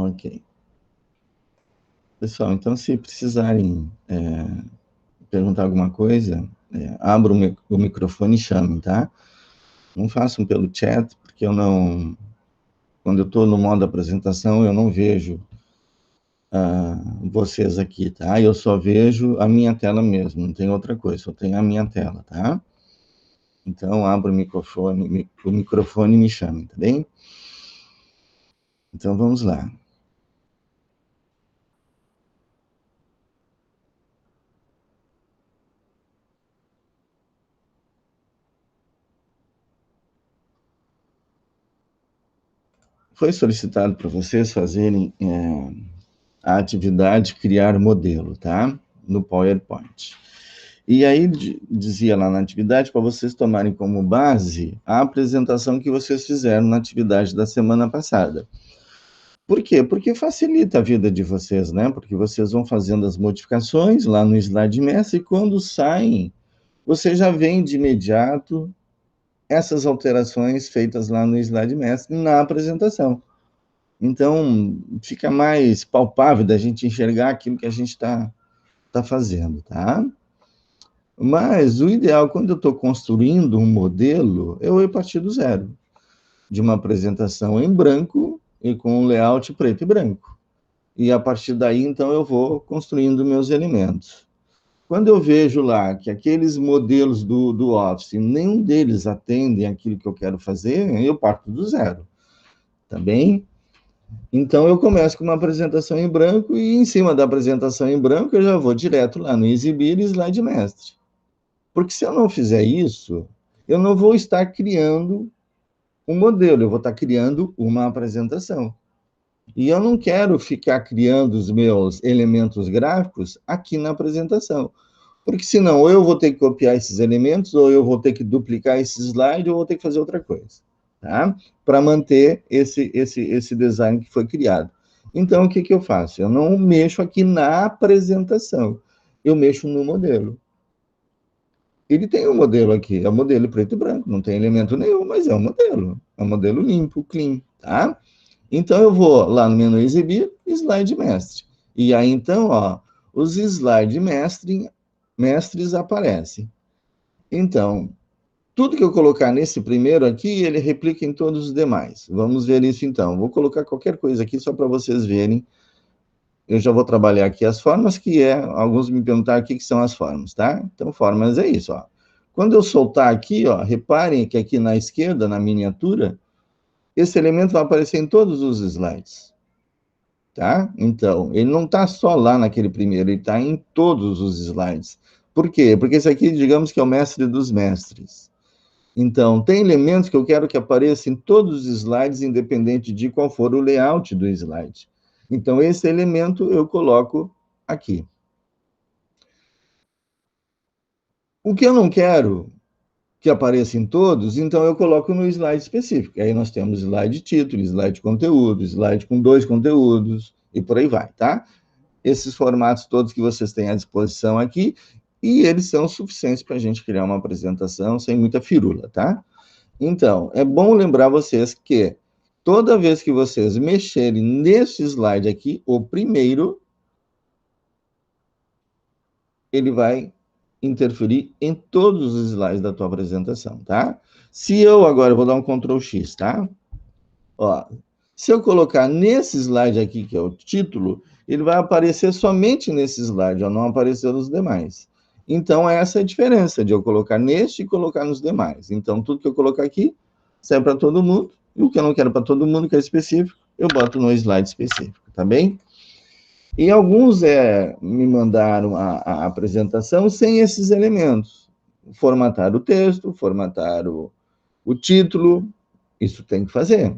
Ok. Pessoal, então se precisarem perguntar alguma coisa, abra o microfone e chamem, tá? Não façam pelo chat, porque quando eu estou no modo apresentação, eu não vejo vocês aqui, tá? Eu só vejo a minha tela mesmo, não tem outra coisa, só tem a minha tela, tá? Então, abra o microfone e me chamem, tá bem? Então, vamos lá. Foi solicitado para vocês fazerem a atividade criar modelo, tá? No PowerPoint. E aí dizia lá na atividade para vocês tomarem como base a apresentação que vocês fizeram na atividade da semana passada. Por quê? Porque facilita a vida de vocês, né? Porque vocês vão fazendo as modificações lá no slide mestre e quando saem, você já vem de imediato essas alterações feitas lá no slide mestre na apresentação. Então, fica mais palpável da gente enxergar aquilo que a gente está fazendo, tá? Mas o ideal, quando eu estou construindo um modelo, eu ia partir do zero, de uma apresentação em branco e com um layout preto e branco. E a partir daí, então, eu vou construindo meus elementos. Quando eu vejo lá que aqueles modelos do Office, nenhum deles atendem aquilo que eu quero fazer, eu parto do zero, tá bem? Então, eu começo com uma apresentação em branco e, em cima da apresentação em branco, eu já vou direto lá no Exibir e Slide Mestre. Porque se eu não fizer isso, eu não vou estar criando um modelo, eu vou estar criando uma apresentação. E eu não quero ficar criando os meus elementos gráficos aqui na apresentação. Porque senão, ou eu vou ter que copiar esses elementos, ou eu vou ter que duplicar esse slide, ou eu vou ter que fazer outra coisa, tá? Para manter esse design que foi criado. Então, o que eu faço? Eu não mexo aqui na apresentação, eu mexo no modelo. Ele tem um modelo aqui, é um modelo preto e branco, não tem elemento nenhum, mas é um modelo limpo, clean, tá? Então, eu vou lá no menu exibir, slide mestre. E aí, então, ó, os slide mestres aparecem. Então, tudo que eu colocar nesse primeiro aqui, ele replica em todos os demais. Vamos ver isso, então. Vou colocar qualquer coisa aqui, só para vocês verem. Eu já vou trabalhar aqui as formas, alguns me perguntaram o que são as formas, tá? Então, formas é isso, ó. Quando eu soltar aqui, ó, reparem que aqui na esquerda, na miniatura, esse elemento vai aparecer em todos os slides, tá? Então, ele não está só lá naquele primeiro, ele está em todos os slides. Por quê? Porque esse aqui, digamos que é o mestre dos mestres. Então, tem elementos que eu quero que apareçam em todos os slides, independente de qual for o layout do slide. Então, esse elemento eu coloco aqui. O que eu não quero que apareça em todos, então eu coloco no slide específico. Aí nós temos slide título, slide conteúdo, slide com 2 conteúdos, e por aí vai, tá? Esses formatos todos que vocês têm à disposição aqui, e eles são suficientes para a gente criar uma apresentação sem muita firula, tá? Então, é bom lembrar vocês que toda vez que vocês mexerem nesse slide aqui, o primeiro, ele vai interferir em todos os slides da tua apresentação, tá? Se eu agora vou dar um Ctrl X, tá? Ó, se eu colocar nesse slide aqui, que é o título, ele vai aparecer somente nesse slide, ó, não aparecer nos demais. Então, essa é a diferença de eu colocar neste e colocar nos demais. Então, tudo que eu colocar aqui serve para todo mundo, e o que eu não quero para todo mundo, que é específico, eu boto no slide específico, tá bem? E alguns me mandaram a apresentação sem esses elementos. Formatar o texto, formatar o título, isso tem que fazer,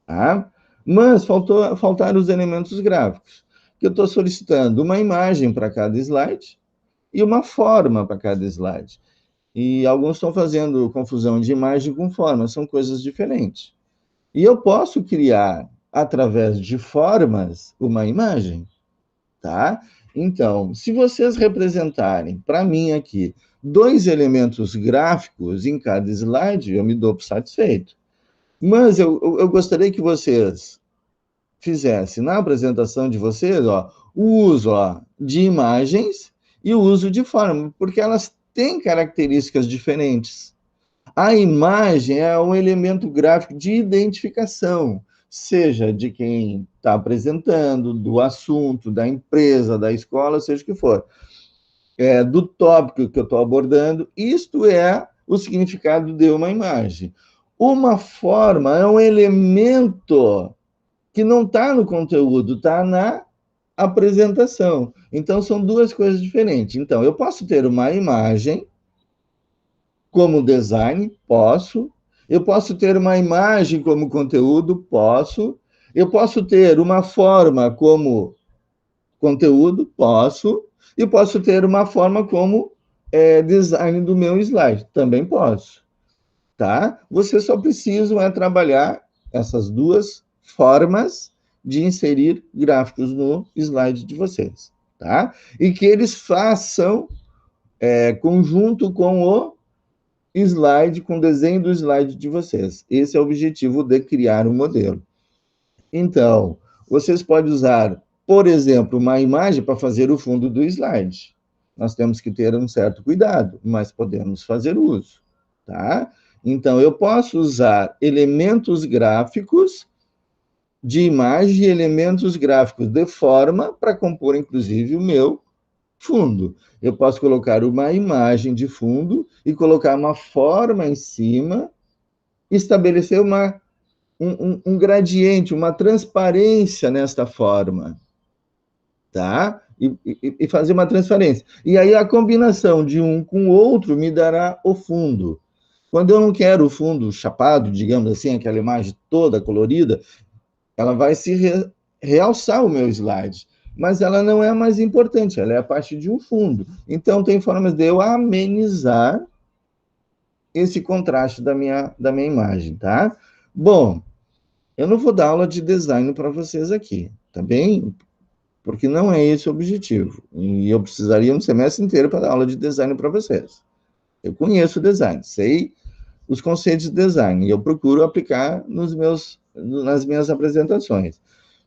tá? Mas faltaram os elementos gráficos, que eu estou solicitando uma imagem para cada slide e uma forma para cada slide. E alguns estão fazendo confusão de imagem com forma, são coisas diferentes. E eu posso criar, através de formas, uma imagem, tá? Então, se vocês representarem para mim aqui 2 elementos gráficos em cada slide, eu me dou por satisfeito. Mas eu gostaria que vocês fizesse na apresentação de vocês, ó, o uso de imagens e o uso de forma, porque elas têm características diferentes. A imagem é um elemento gráfico de identificação, seja de quem está apresentando, do assunto, da empresa, da escola, seja o que for. Do tópico que eu estou abordando, isto é o significado de uma imagem. Uma forma é um elemento que não está no conteúdo, está na apresentação. Então, são duas coisas diferentes. Então, eu posso ter uma imagem como design? Posso. Eu posso ter uma imagem como conteúdo? Posso. Eu posso ter uma forma como conteúdo? Posso. E posso ter uma forma como design do meu slide? Também posso. Tá? Vocês só precisam trabalhar essas duas formas de inserir gráficos no slide de vocês. Tá? E que eles façam conjunto com o slide, com o desenho do slide de vocês. Esse é o objetivo de criar um modelo. Então, vocês podem usar, por exemplo, uma imagem para fazer o fundo do slide. Nós temos que ter um certo cuidado, mas podemos fazer uso, tá? Então, eu posso usar elementos gráficos de imagem e elementos gráficos de forma para compor, inclusive, o meu fundo. Eu posso colocar uma imagem de fundo e colocar uma forma em cima, estabelecer um gradiente, uma transparência nesta forma, tá? E fazer uma transparência. E aí a combinação de um com o outro me dará o fundo. Quando eu não quero o fundo chapado, digamos assim, aquela imagem toda colorida, ela vai se realçar o meu slide, mas ela não é a mais importante, ela é a parte de um fundo. Então, tem formas de eu amenizar esse contraste da minha imagem, tá? Bom, eu não vou dar aula de design para vocês aqui, tá bem? Porque não é esse o objetivo. E eu precisaria um semestre inteiro para dar aula de design para vocês. Eu conheço design, sei os conceitos de design, e eu procuro aplicar nas minhas apresentações.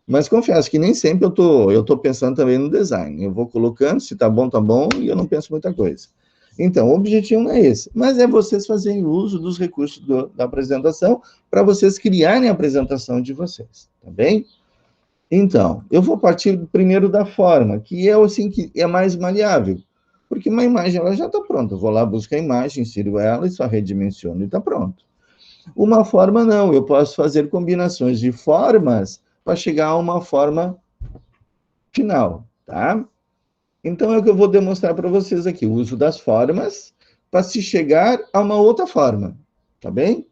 Mas confesso que nem sempre eu tô pensando também no design. Eu vou colocando, se tá bom, e eu não penso muita coisa. Então, o objetivo não é esse, mas é vocês fazerem uso dos recursos da apresentação para vocês criarem a apresentação de vocês, tá bem? Então, eu vou partir primeiro da forma, que é assim que é mais maleável, porque uma imagem ela já está pronta. Eu vou lá, busco a imagem, insiro ela e só redimensiono e está pronto. Uma forma não, eu posso fazer combinações de formas para chegar a uma forma final, tá? Então, é o que eu vou demonstrar para vocês aqui, o uso das formas para se chegar a uma outra forma, tá bem?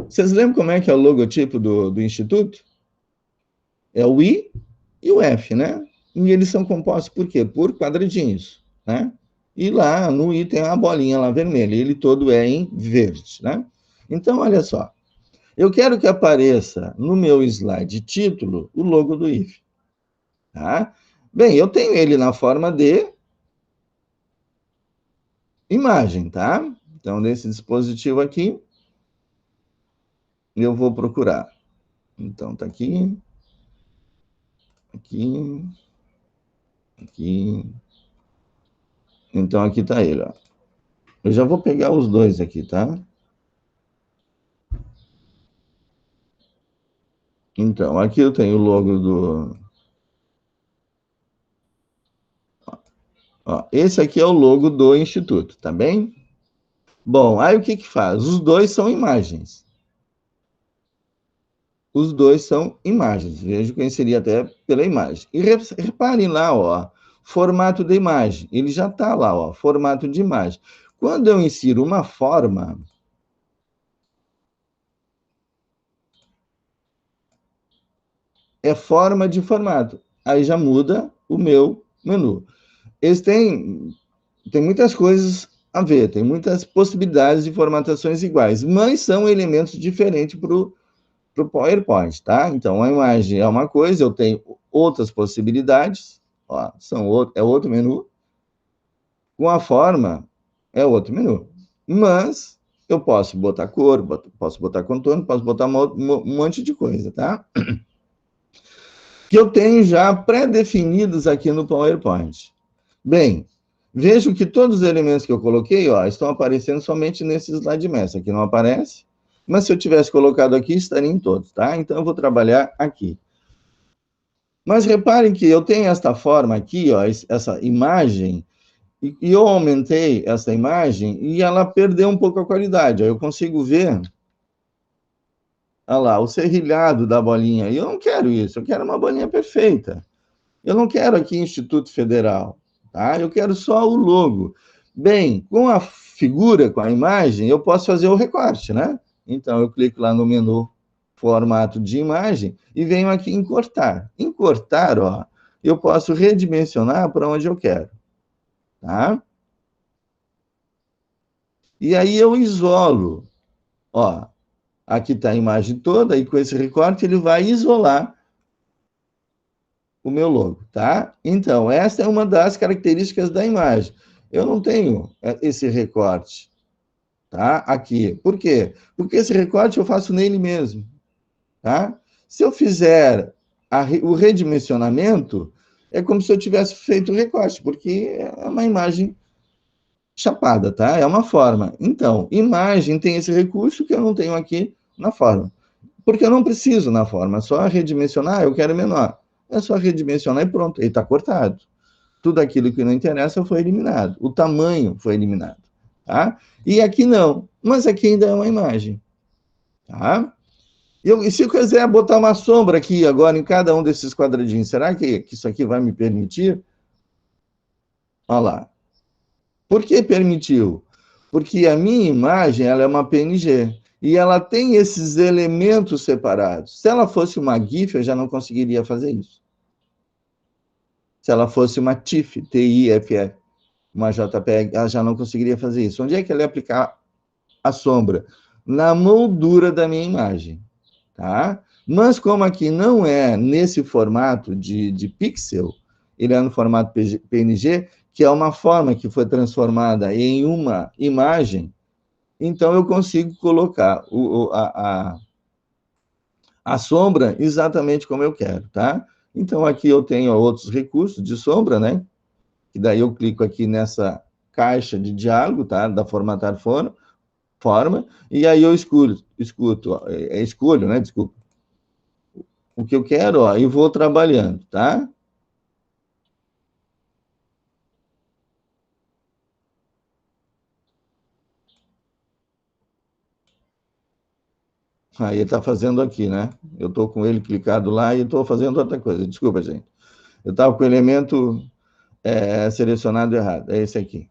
Vocês lembram como é que é o logotipo do Instituto? É o I e o F, né? E eles são compostos por quê? Por quadradinhos, né? E lá no I tem uma bolinha lá vermelha, ele todo é em verde, né? Então, olha só, eu quero que apareça no meu slide título o logo do IF. Tá? Bem, eu tenho ele na forma de imagem, tá? Então, nesse dispositivo aqui, eu vou procurar. Então, tá aqui, aqui, aqui. Então, aqui tá ele, ó. Eu já vou pegar os dois aqui, tá? Então, aqui eu tenho o logo do... Ó, esse aqui é o logo do Instituto, tá bem? Bom, aí o que que faz? Os dois são imagens. Os dois são imagens. Veja que eu inseri até pela imagem. E reparem lá, ó, formato de imagem. Ele já está lá, ó, formato de imagem. Quando eu insiro uma forma, é forma de formato. Aí já muda o meu menu. Eles têm muitas coisas a ver, tem muitas possibilidades de formatações iguais, mas são elementos diferentes para o PowerPoint, tá? Então, a imagem é uma coisa, eu tenho outras possibilidades, ó, é outro menu, com a forma é outro menu. Mas eu posso botar cor, posso botar contorno, posso botar um monte de coisa, tá? que eu tenho já pré-definidos aqui no PowerPoint. Bem, vejo que todos os elementos que eu coloquei, ó, estão aparecendo somente nesse slide mestre. Aqui não aparece, mas se eu tivesse colocado aqui, estaria em todos, tá? Então, eu vou trabalhar aqui. Mas reparem que eu tenho esta forma aqui, ó, essa imagem, e eu aumentei essa imagem e ela perdeu um pouco a qualidade. Ó, eu consigo ver, olha lá, o serrilhado da bolinha. E eu não quero isso, eu quero uma bolinha perfeita. Eu não quero aqui Instituto Federal, tá? Eu quero só o logo. Bem, com a figura, com a imagem, eu posso fazer o recorte, né? Então, eu clico lá no menu formato de imagem e venho aqui em cortar. Em cortar, ó, eu posso redimensionar para onde eu quero, tá? E aí eu isolo, ó, aqui está a imagem toda e com esse recorte ele vai isolar o meu logo, tá? Então, essa é uma das características da imagem. Eu não tenho esse recorte, tá? Aqui. Por quê? Porque esse recorte eu faço nele mesmo, tá? Se eu fizer o redimensionamento, é como se eu tivesse feito o recorte, porque é uma imagem chapada, tá? É uma forma. Então, imagem tem esse recurso que eu não tenho aqui na forma. Porque eu não preciso na forma, só redimensionar, eu quero menor. É só redimensionar e pronto, ele está cortado. Tudo aquilo que não interessa foi eliminado. O tamanho foi eliminado, tá? E aqui não, mas aqui ainda é uma imagem, tá? E se eu quiser botar uma sombra aqui agora em cada um desses quadradinhos, será que isso aqui vai me permitir? Olha lá. Por que permitiu? Porque a minha imagem ela é uma PNG e ela tem esses elementos separados. Se ela fosse uma GIF, eu já não conseguiria fazer isso. Se ela fosse uma TIFF, TIFF, uma JPEG, ela já não conseguiria fazer isso. Onde é que ela ia aplicar a sombra? Na moldura da minha imagem, tá? Mas como aqui não é nesse formato de pixel, ele é no formato PNG, que é uma forma que foi transformada em uma imagem, então eu consigo colocar a sombra exatamente como eu quero, tá? Então aqui eu tenho outros recursos de sombra, né? E daí eu clico aqui nessa caixa de diálogo, tá? Da formatar forma, e aí eu escolho, né? Desculpa, o que eu quero, ó, e vou trabalhando, tá? Aí ele está fazendo aqui, né? Eu estou com ele clicado lá e estou fazendo outra coisa. Desculpa, gente. Eu estava com o elemento selecionado errado. É esse aqui.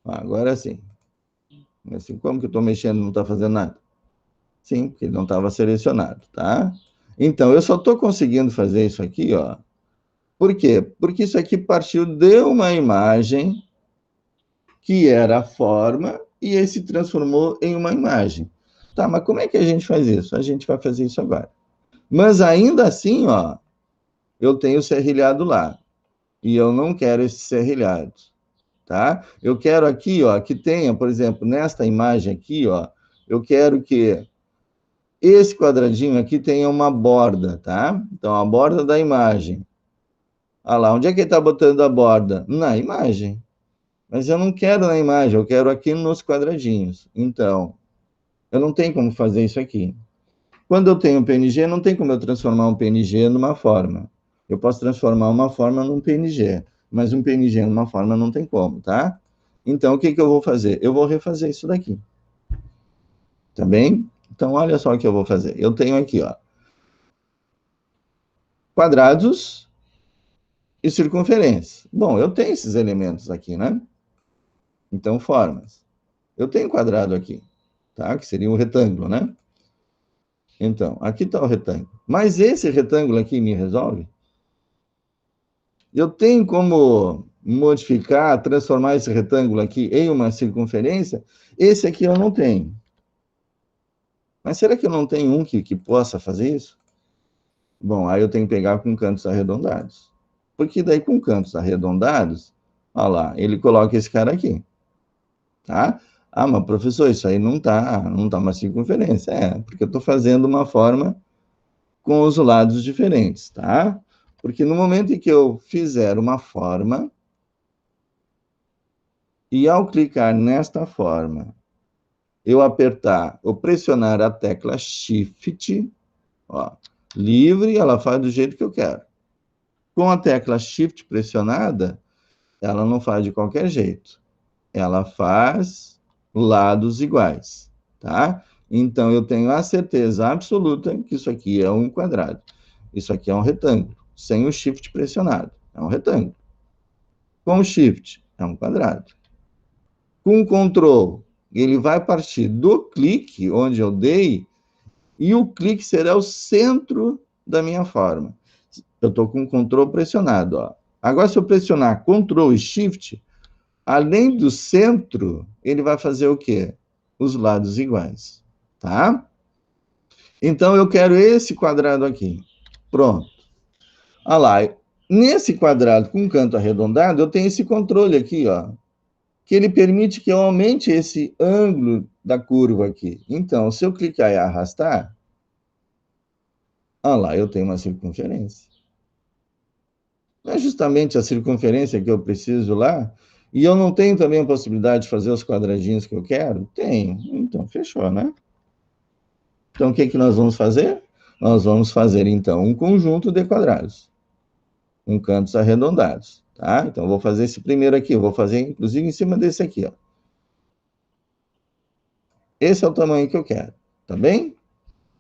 Agora sim. Assim, como que eu estou mexendo e não está fazendo nada? Sim, porque ele não estava selecionado, tá? Então, eu só estou conseguindo fazer isso aqui, ó. Por quê? Porque isso aqui partiu de uma imagem que era a forma e ele se transformou em uma imagem. Tá, mas como é que a gente faz isso? A gente vai fazer isso agora. Mas ainda assim, ó, eu tenho o serrilhado lá. E eu não quero esse serrilhado, tá? Eu quero aqui, ó, que tenha, por exemplo, nesta imagem aqui, ó, eu quero que esse quadradinho aqui tenha uma borda, tá? Então, a borda da imagem. Olha lá, onde é que ele está botando a borda? Na imagem. Mas eu não quero na imagem, eu quero aqui nos quadradinhos. Então, eu não tenho como fazer isso aqui. Quando eu tenho um PNG, não tem como eu transformar um PNG numa forma. Eu posso transformar uma forma num PNG, mas um PNG numa forma não tem como, tá? Então, o que que eu vou fazer? Eu vou refazer isso daqui. Tá bem? Então, olha só o que eu vou fazer. Eu tenho aqui, ó, quadrados e circunferência. Bom, eu tenho esses elementos aqui, né? Então, formas. Eu tenho quadrado aqui, tá? Que seria um retângulo, né? Então, aqui está o retângulo. Mas esse retângulo aqui me resolve? Eu tenho como modificar, transformar esse retângulo aqui em uma circunferência? Esse aqui eu não tenho. Mas será que eu não tenho um que possa fazer isso? Bom, aí eu tenho que pegar com cantos arredondados. Porque daí com cantos arredondados, olha lá, ele coloca esse cara aqui, tá? Ah, mas professor, isso aí não tá uma circunferência. É, porque eu estou fazendo uma forma com os lados diferentes, tá? Porque no momento em que eu fizer uma forma, e ao clicar nesta forma, eu apertar ou pressionar a tecla Shift, ó, livre, ela faz do jeito que eu quero. Com a tecla Shift pressionada, ela não faz de qualquer jeito. Ela faz lados iguais, tá? Então, eu tenho a certeza absoluta que isso aqui é um quadrado. Isso aqui é um retângulo, sem o Shift pressionado. É um retângulo. Com o Shift, é um quadrado. Com o Ctrl, ele vai partir do clique, onde eu dei, e o clique será o centro da minha forma. Eu estou com o Ctrl pressionado, ó. Agora, se eu pressionar Ctrl e Shift, além do centro, ele vai fazer o quê? Os lados iguais, tá? Então, eu quero esse quadrado aqui. Pronto. Olha lá, nesse quadrado com canto arredondado, eu tenho esse controle aqui, ó, que ele permite que eu aumente esse ângulo da curva aqui. Então, se eu clicar e arrastar, olha lá, eu tenho uma circunferência. Não é justamente a circunferência que eu preciso lá? E eu não tenho também a possibilidade de fazer os quadradinhos que eu quero? Tenho. Então, fechou, né? Então, o que que nós vamos fazer? Nós vamos fazer, então, um conjunto de quadrados, com cantos arredondados, tá? Então, eu vou fazer esse primeiro aqui, eu vou fazer, inclusive, em cima desse aqui, ó. Esse é o tamanho que eu quero, tá bem?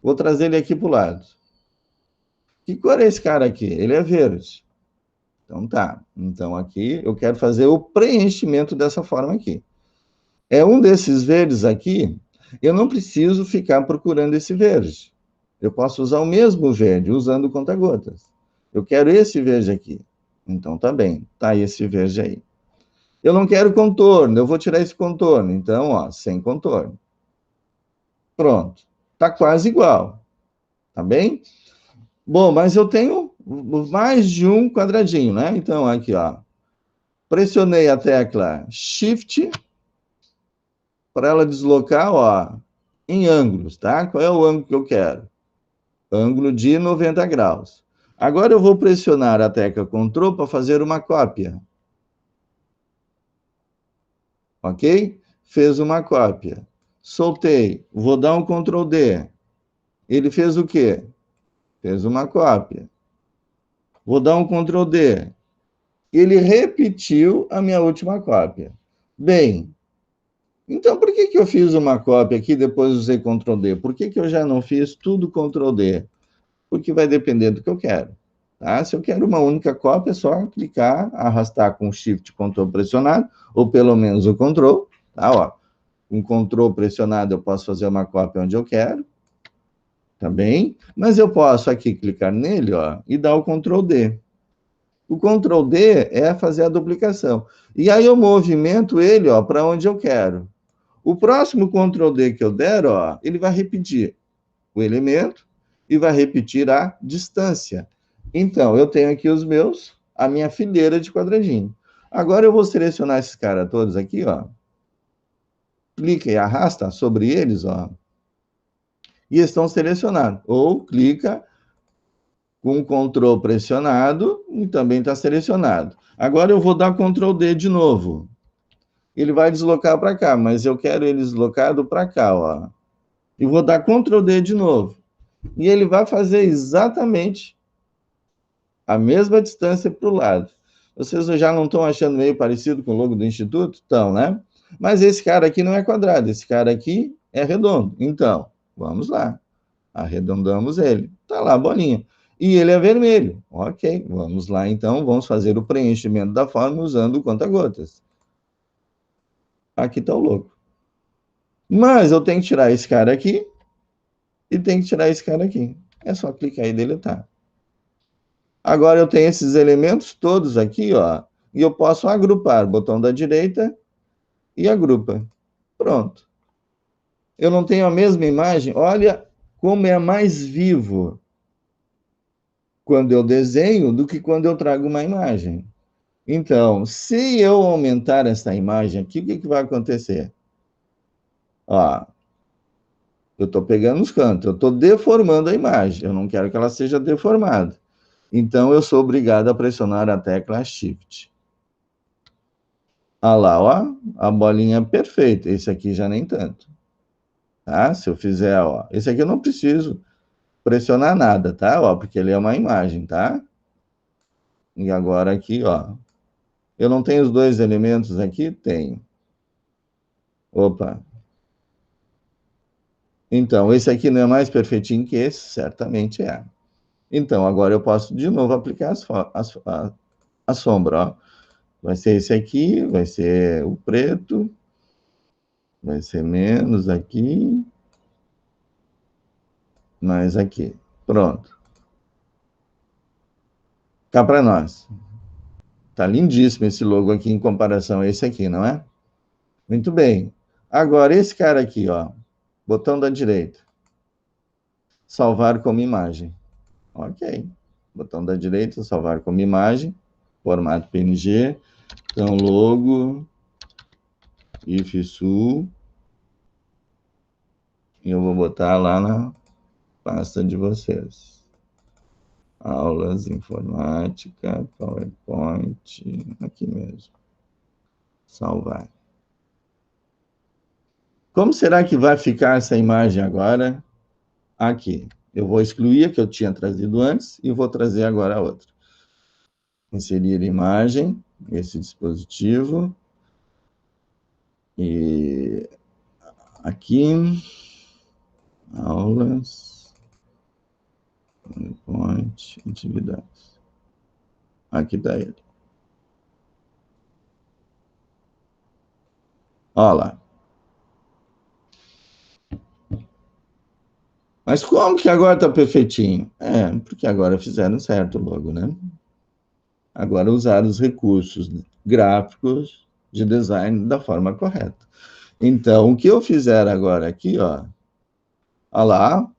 Vou trazer ele aqui para o lado. Que cor é esse cara aqui? Ele é verde. Então, tá. Então, aqui, eu quero fazer o preenchimento dessa forma aqui. É um desses verdes aqui, eu não preciso ficar procurando esse verde. Eu posso usar o mesmo verde, usando conta-gotas. Eu quero esse verde aqui. Então, tá bem. Tá esse verde aí. Eu não quero contorno, eu vou tirar esse contorno. Então, ó, sem contorno. Pronto. Tá quase igual. Tá bem? Bom, mas eu tenho mais de um quadradinho, né? Então, aqui, ó. Pressionei a tecla Shift para ela deslocar, ó, em ângulos, tá? Qual é o ângulo que eu quero? Ângulo de 90 graus. Agora eu vou pressionar a tecla Ctrl para fazer uma cópia. Ok? Fez uma cópia. Soltei. Vou dar um Ctrl D. Ele fez o quê? Fez uma cópia. Vou dar um Ctrl D. Ele repetiu a minha última cópia. Bem, então por que que eu fiz uma cópia aqui e depois usei Ctrl D? Por que que eu já não fiz tudo Ctrl D? Porque vai depender do que eu quero. Tá? Se eu quero uma única cópia, é só clicar, arrastar com Shift Ctrl pressionado, ou pelo menos o Ctrl. Tá? Ó, com Ctrl pressionado eu posso fazer uma cópia onde eu quero. Tá bem? Mas eu posso aqui clicar nele, ó, e dar o Ctrl D. O Ctrl D é fazer a duplicação. E aí eu movimento ele, ó, para onde eu quero. O próximo Ctrl D que eu der, ó, ele vai repetir o elemento e vai repetir a distância. Então, eu tenho aqui a minha fileira de quadradinho. Agora eu vou selecionar esses caras todos aqui, ó. Clica e arrasta sobre eles, ó. E estão selecionados. Ou clica com o Ctrl pressionado e também está selecionado. Agora eu vou dar Ctrl D de novo. Ele vai deslocar para cá, mas eu quero ele deslocado para cá, ó. E vou dar Ctrl D de novo. E ele vai fazer exatamente a mesma distância para o lado. Vocês já não estão achando meio parecido com o logo do Instituto? Estão, né? Mas esse cara aqui não é quadrado, esse cara aqui é redondo. Então, vamos lá. Arredondamos ele. Está lá a bolinha. E ele é vermelho. Ok, vamos lá então, vamos fazer o preenchimento da forma usando o conta-gotas. Aqui está o logo. Mas eu tenho que tirar esse cara aqui e tenho que tirar esse cara aqui. É só clicar e deletar. Agora eu tenho esses elementos todos aqui, ó, e eu posso agrupar, botão da direita e agrupa. Pronto. Eu não tenho a mesma imagem, olha como é mais vivo quando eu desenho do que quando eu trago uma imagem. Então, se eu aumentar essa imagem aqui, o que que vai acontecer? Ó, Eu estou pegando os cantos, eu estou deformando a imagem, eu não quero que ela seja deformada. Então, eu sou obrigado a pressionar a tecla Shift. Olha lá, ó, a bolinha perfeita. Esse aqui já nem tanto. Tá? Se eu fizer, ó, esse aqui eu não preciso pressionar nada, tá? Ó, porque ele é uma imagem, tá? E agora aqui, ó, eu não tenho os dois elementos aqui? Tenho. Opa. Então, esse aqui não é mais perfeitinho que esse? Certamente é. Então, agora eu posso de novo aplicar a sombra, ó. Vai ser esse aqui, vai ser o preto, vai ser menos aqui, mais aqui. Pronto. Cá para nós. Tá lindíssimo esse logo aqui em comparação a esse aqui, não é? Muito bem. Agora, esse cara aqui, ó, botão da direita, salvar como imagem. Ok. Botão da direita, salvar como imagem, formato PNG. Então, logo, IFSU, e eu vou botar lá na pasta de vocês. Aulas, informática, PowerPoint, aqui mesmo. Salvar. Como será que vai ficar essa imagem agora? Aqui. Eu vou excluir a que eu tinha trazido antes e vou trazer agora a outra. Inserir imagem, esse dispositivo. E aqui, aulas, PowerPoint, atividades. Aqui está ele. Olha lá. Mas como que agora está perfeitinho? É, porque agora fizeram certo logo, né? Agora usaram os recursos gráficos de design da forma correta. Então, o que eu fizer agora aqui, ó, olha lá,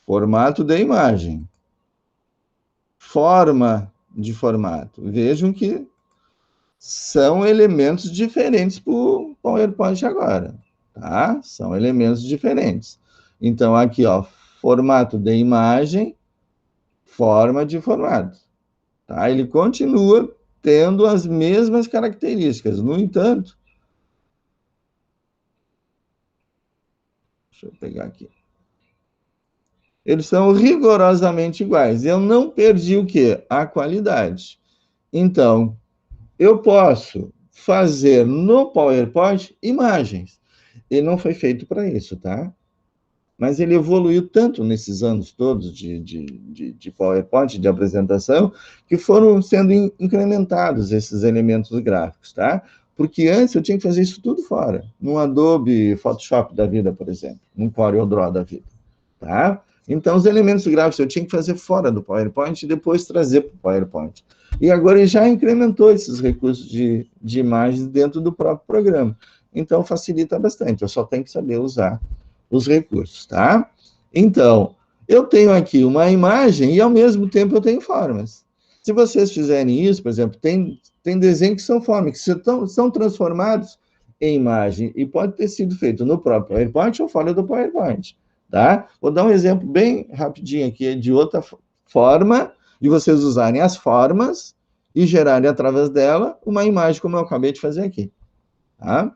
formato da imagem, forma de formato. Vejam que são elementos diferentes para o PowerPoint agora, tá? São elementos diferentes. Então, aqui, ó, formato de imagem, forma de formato, tá? Ele continua tendo as mesmas características. No entanto, deixa eu pegar aqui. Eles são rigorosamente iguais. Eu não perdi o quê? A qualidade. Então, eu posso fazer no PowerPoint imagens. Ele não foi feito para isso, tá? Mas ele evoluiu tanto nesses anos todos de PowerPoint, de apresentação, que foram sendo incrementados esses elementos gráficos, tá? Porque antes eu tinha que fazer isso tudo fora, num Adobe Photoshop da vida, por exemplo, num CorelDRAW da vida, tá? Então, os elementos gráficos eu tinha que fazer fora do PowerPoint e depois trazer para o PowerPoint. E agora ele já incrementou esses recursos de imagens dentro do próprio programa. Então, facilita bastante. Eu só tenho que saber usar os recursos, tá? Então, eu tenho aqui uma imagem e, ao mesmo tempo, eu tenho formas. Se vocês fizerem isso, por exemplo, tem desenhos que são formas, que são transformados em imagem e pode ter sido feito no próprio PowerPoint ou fora do PowerPoint, tá? Vou dar um exemplo bem rapidinho aqui de outra forma de vocês usarem as formas e gerarem através dela uma imagem como eu acabei de fazer aqui, tá?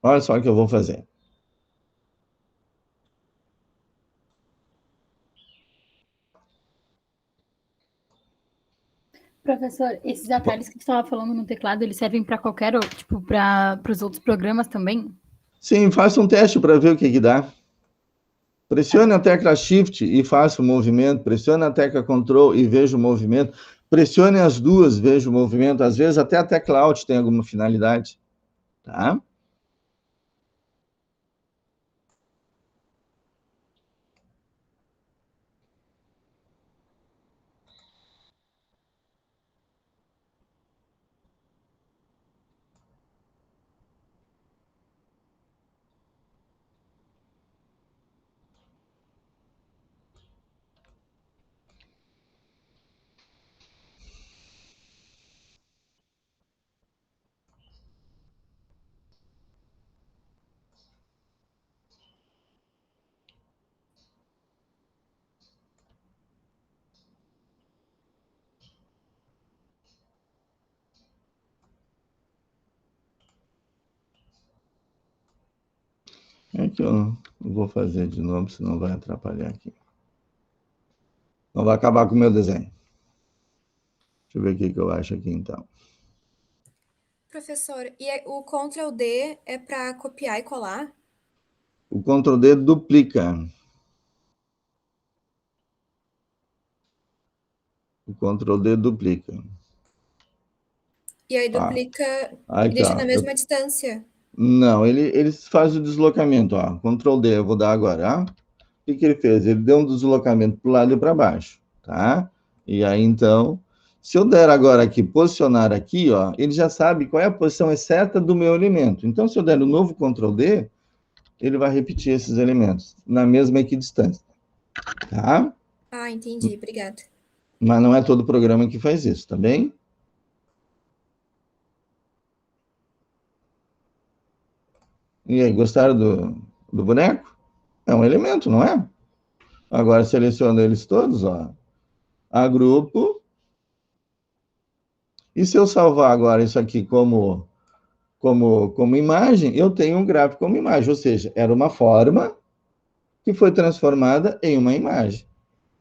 Olha só o que eu vou fazer. Professor, esses atalhos que você estava falando no teclado, eles servem para qualquer, tipo, para os outros programas também? Sim, faça um teste para ver o que dá. Pressione a tecla Shift e faça o movimento. Pressione a tecla Ctrl e veja o movimento. Pressione as duas, veja o movimento. Às vezes até a tecla Alt tem alguma finalidade, tá? É que eu não vou fazer de novo, senão vai atrapalhar aqui. Não vai acabar com o meu desenho. Deixa eu ver o que eu acho aqui, então. Professor, e o Ctrl D é para copiar e colar? O Ctrl D duplica. O Ctrl D duplica. E aí duplica e Aqui, deixa ó. na mesma distância. Não, ele faz o deslocamento, ó. Ctrl D, eu vou dar agora, ó. O que ele fez? Ele deu um deslocamento para o lado e para baixo, tá? E aí, então, se eu der agora aqui, posicionar aqui, ó, ele já sabe qual é a posição exata do meu elemento. Então, se eu der o novo Ctrl D, ele vai repetir esses elementos na mesma equidistância, tá? Ah, entendi. Obrigada. Mas não é todo programa que faz isso, tá bem? E aí, gostaram do boneco? É um elemento, não é? Agora seleciono eles todos, ó. Agrupo. E se eu salvar agora isso aqui como imagem, eu tenho um gráfico como imagem, ou seja, era uma forma que foi transformada em uma imagem,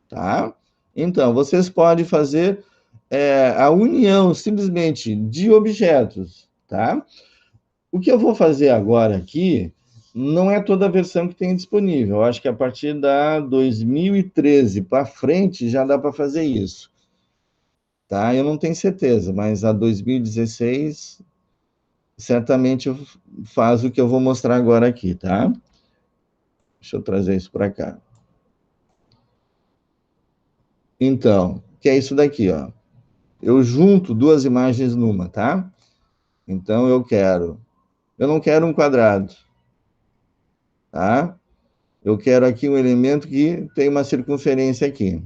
tá? Então, vocês podem fazer a união simplesmente de objetos, tá? O que eu vou fazer agora aqui não é toda a versão que tem disponível. Eu acho que a partir da 2013 para frente já dá para fazer isso, tá? Eu não tenho certeza, mas a 2016 certamente faz o que eu vou mostrar agora aqui, tá? Deixa eu trazer isso para cá. Então, que é isso daqui, ó. Eu junto duas imagens numa, tá? Então, eu não quero um quadrado, tá? Eu quero aqui um elemento que tem uma circunferência aqui.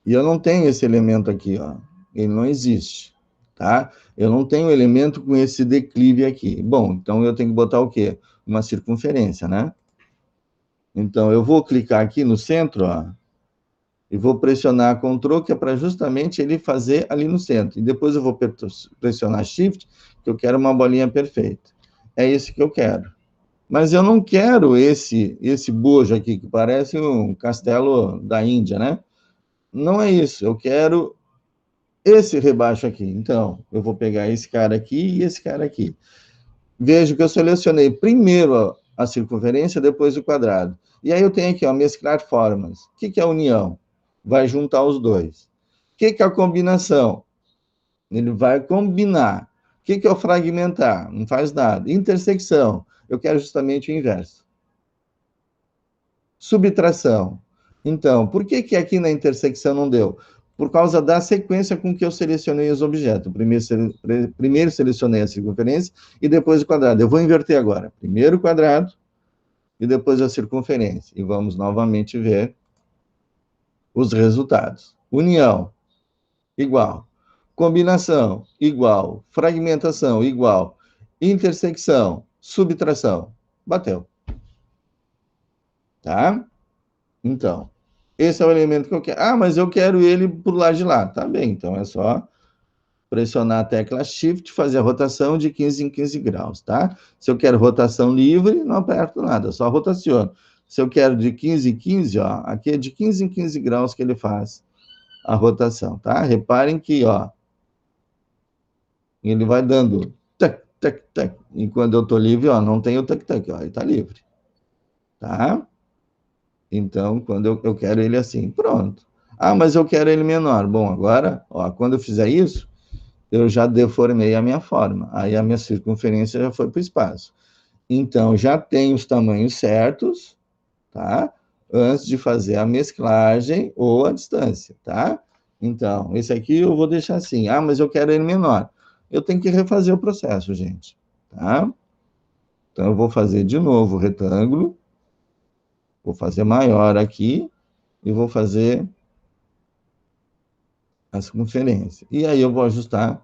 E eu não tenho esse elemento aqui, ó. Ele não existe, tá? Eu não tenho elemento com esse declive aqui. Bom, então eu tenho que botar o quê? Uma circunferência, né? Então, eu vou clicar aqui no centro, ó, e vou pressionar Ctrl, que é para justamente ele fazer ali no centro. E depois eu vou pressionar Shift, que eu quero uma bolinha perfeita. É isso que eu quero. Mas eu não quero esse bojo aqui, que parece um castelo da Índia, né? Não é isso. Eu quero esse rebaixo aqui. Então, eu vou pegar esse cara aqui e esse cara aqui. Vejo que eu selecionei primeiro a circunferência, depois o quadrado. E aí eu tenho aqui, ó, mesclar formas. O que é a união? Vai juntar os dois. O que é a combinação? Ele vai combinar. O que é o fragmentar? Não faz nada. Intersecção. Eu quero justamente o inverso. Subtração. Então, por que aqui na intersecção não deu? Por causa da sequência com que eu selecionei os objetos. Primeiro selecionei a circunferência e depois o quadrado. Eu vou inverter agora. Primeiro o quadrado e depois a circunferência. E vamos novamente ver os resultados. União, igual. Combinação, igual. Fragmentação, igual. Intersecção, subtração. Bateu. Tá? Então, esse é o elemento que eu quero. Ah, mas eu quero ele por lá de lá. Tá bem, então é só pressionar a tecla Shift, fazer a rotação de 15 em 15 graus, tá? Se eu quero rotação livre, não aperto nada, só rotaciono. Se eu quero de 15 em 15, ó, aqui é de 15 em 15 graus que ele faz a rotação, tá? Reparem que, ó, ele vai dando tac, tac, tac. E quando eu tô livre, ó, não tem o tac, tac, ó, ele tá livre, tá? Então, quando eu quero ele assim, pronto. Ah, mas eu quero ele menor. Bom, agora, ó, quando eu fizer isso, eu já deformei a minha forma. Aí a minha circunferência já foi para o espaço. Então, já tem os tamanhos certos, tá? Antes de fazer a mesclagem ou a distância, tá? Então, esse aqui eu vou deixar assim. Ah, mas eu quero ele menor. Eu tenho que refazer o processo, gente, tá? Então, eu vou fazer de novo o retângulo. Vou fazer maior aqui e vou fazer a circunferência. E aí eu vou ajustar.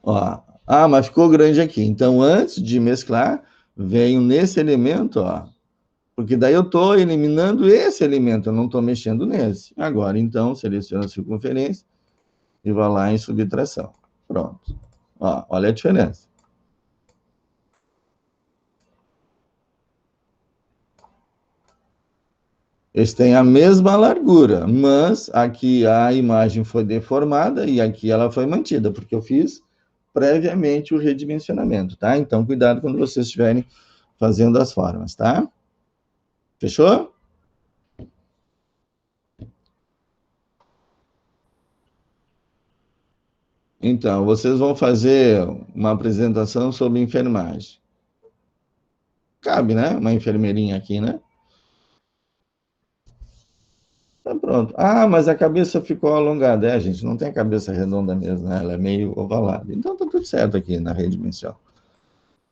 Ó, ah, mas ficou grande aqui. Então, antes de mesclar, venho nesse elemento, ó, porque daí eu estou eliminando esse elemento, eu não estou mexendo nesse. Agora, então, seleciono a circunferência e vou lá em subtração. Pronto. Ó, olha a diferença. Eles têm a mesma largura, mas aqui a imagem foi deformada e aqui ela foi mantida, porque eu fiz previamente o redimensionamento, tá? Então, cuidado quando vocês estiverem fazendo as formas, tá? Fechou? Então, vocês vão fazer uma apresentação sobre enfermagem. Cabe, né? Uma enfermeirinha aqui, né? Tá pronto. Ah, mas a cabeça ficou alongada. É, gente, não tem a cabeça redonda mesmo, né? Ela é meio ovalada. Então, tá tudo certo aqui na rede dimensional.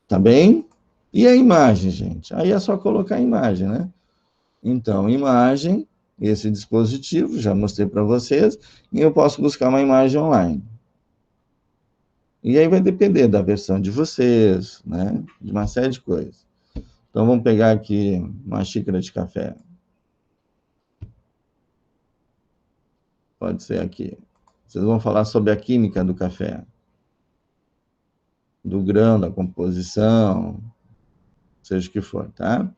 Tá bem? E a imagem, gente? Aí é só colocar a imagem, né? Então, imagem, esse dispositivo, já mostrei para vocês, e eu posso buscar uma imagem online. E aí vai depender da versão de vocês, né? De uma série de coisas. Então, vamos pegar aqui uma xícara de café. Pode ser aqui. Vocês vão falar sobre a química do café, do grão, da composição, seja o que for, tá?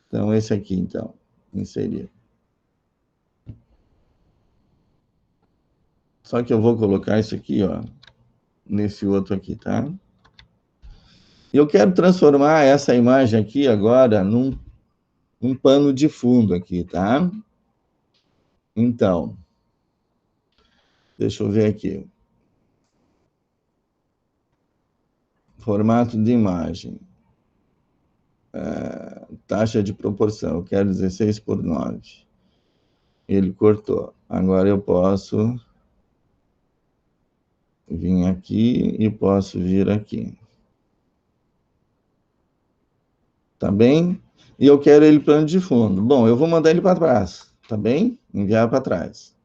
Então, esse aqui, então, inserir. Só que eu vou colocar isso aqui, ó, nesse outro aqui, tá? E eu quero transformar essa imagem aqui agora num pano de fundo aqui, tá? Então, deixa eu ver aqui. Formato de imagem. Taxa de proporção, eu quero 16:9. Ele cortou. Agora eu posso vir aqui e posso vir aqui. Tá bem? E eu quero ele plano de fundo. Bom, eu vou mandar ele para trás, tá bem? Enviar para trás.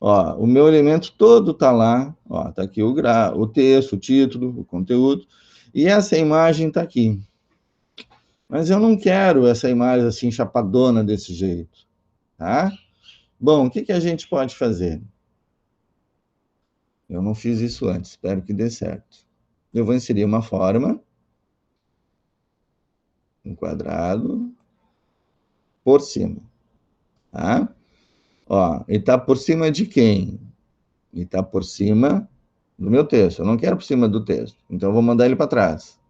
Ó, o meu elemento todo tá lá, ó, tá aqui o texto, o título, o conteúdo, e essa imagem tá aqui. Mas eu não quero essa imagem assim chapadona desse jeito, tá? Bom, o que que a gente pode fazer? Eu não fiz isso antes, espero que dê certo. Eu vou inserir uma forma, um quadrado, por cima, tá? Ó, ele tá por cima de quem? Ele tá por cima do meu texto. Eu não quero por cima do texto, então eu vou mandar ele para trás.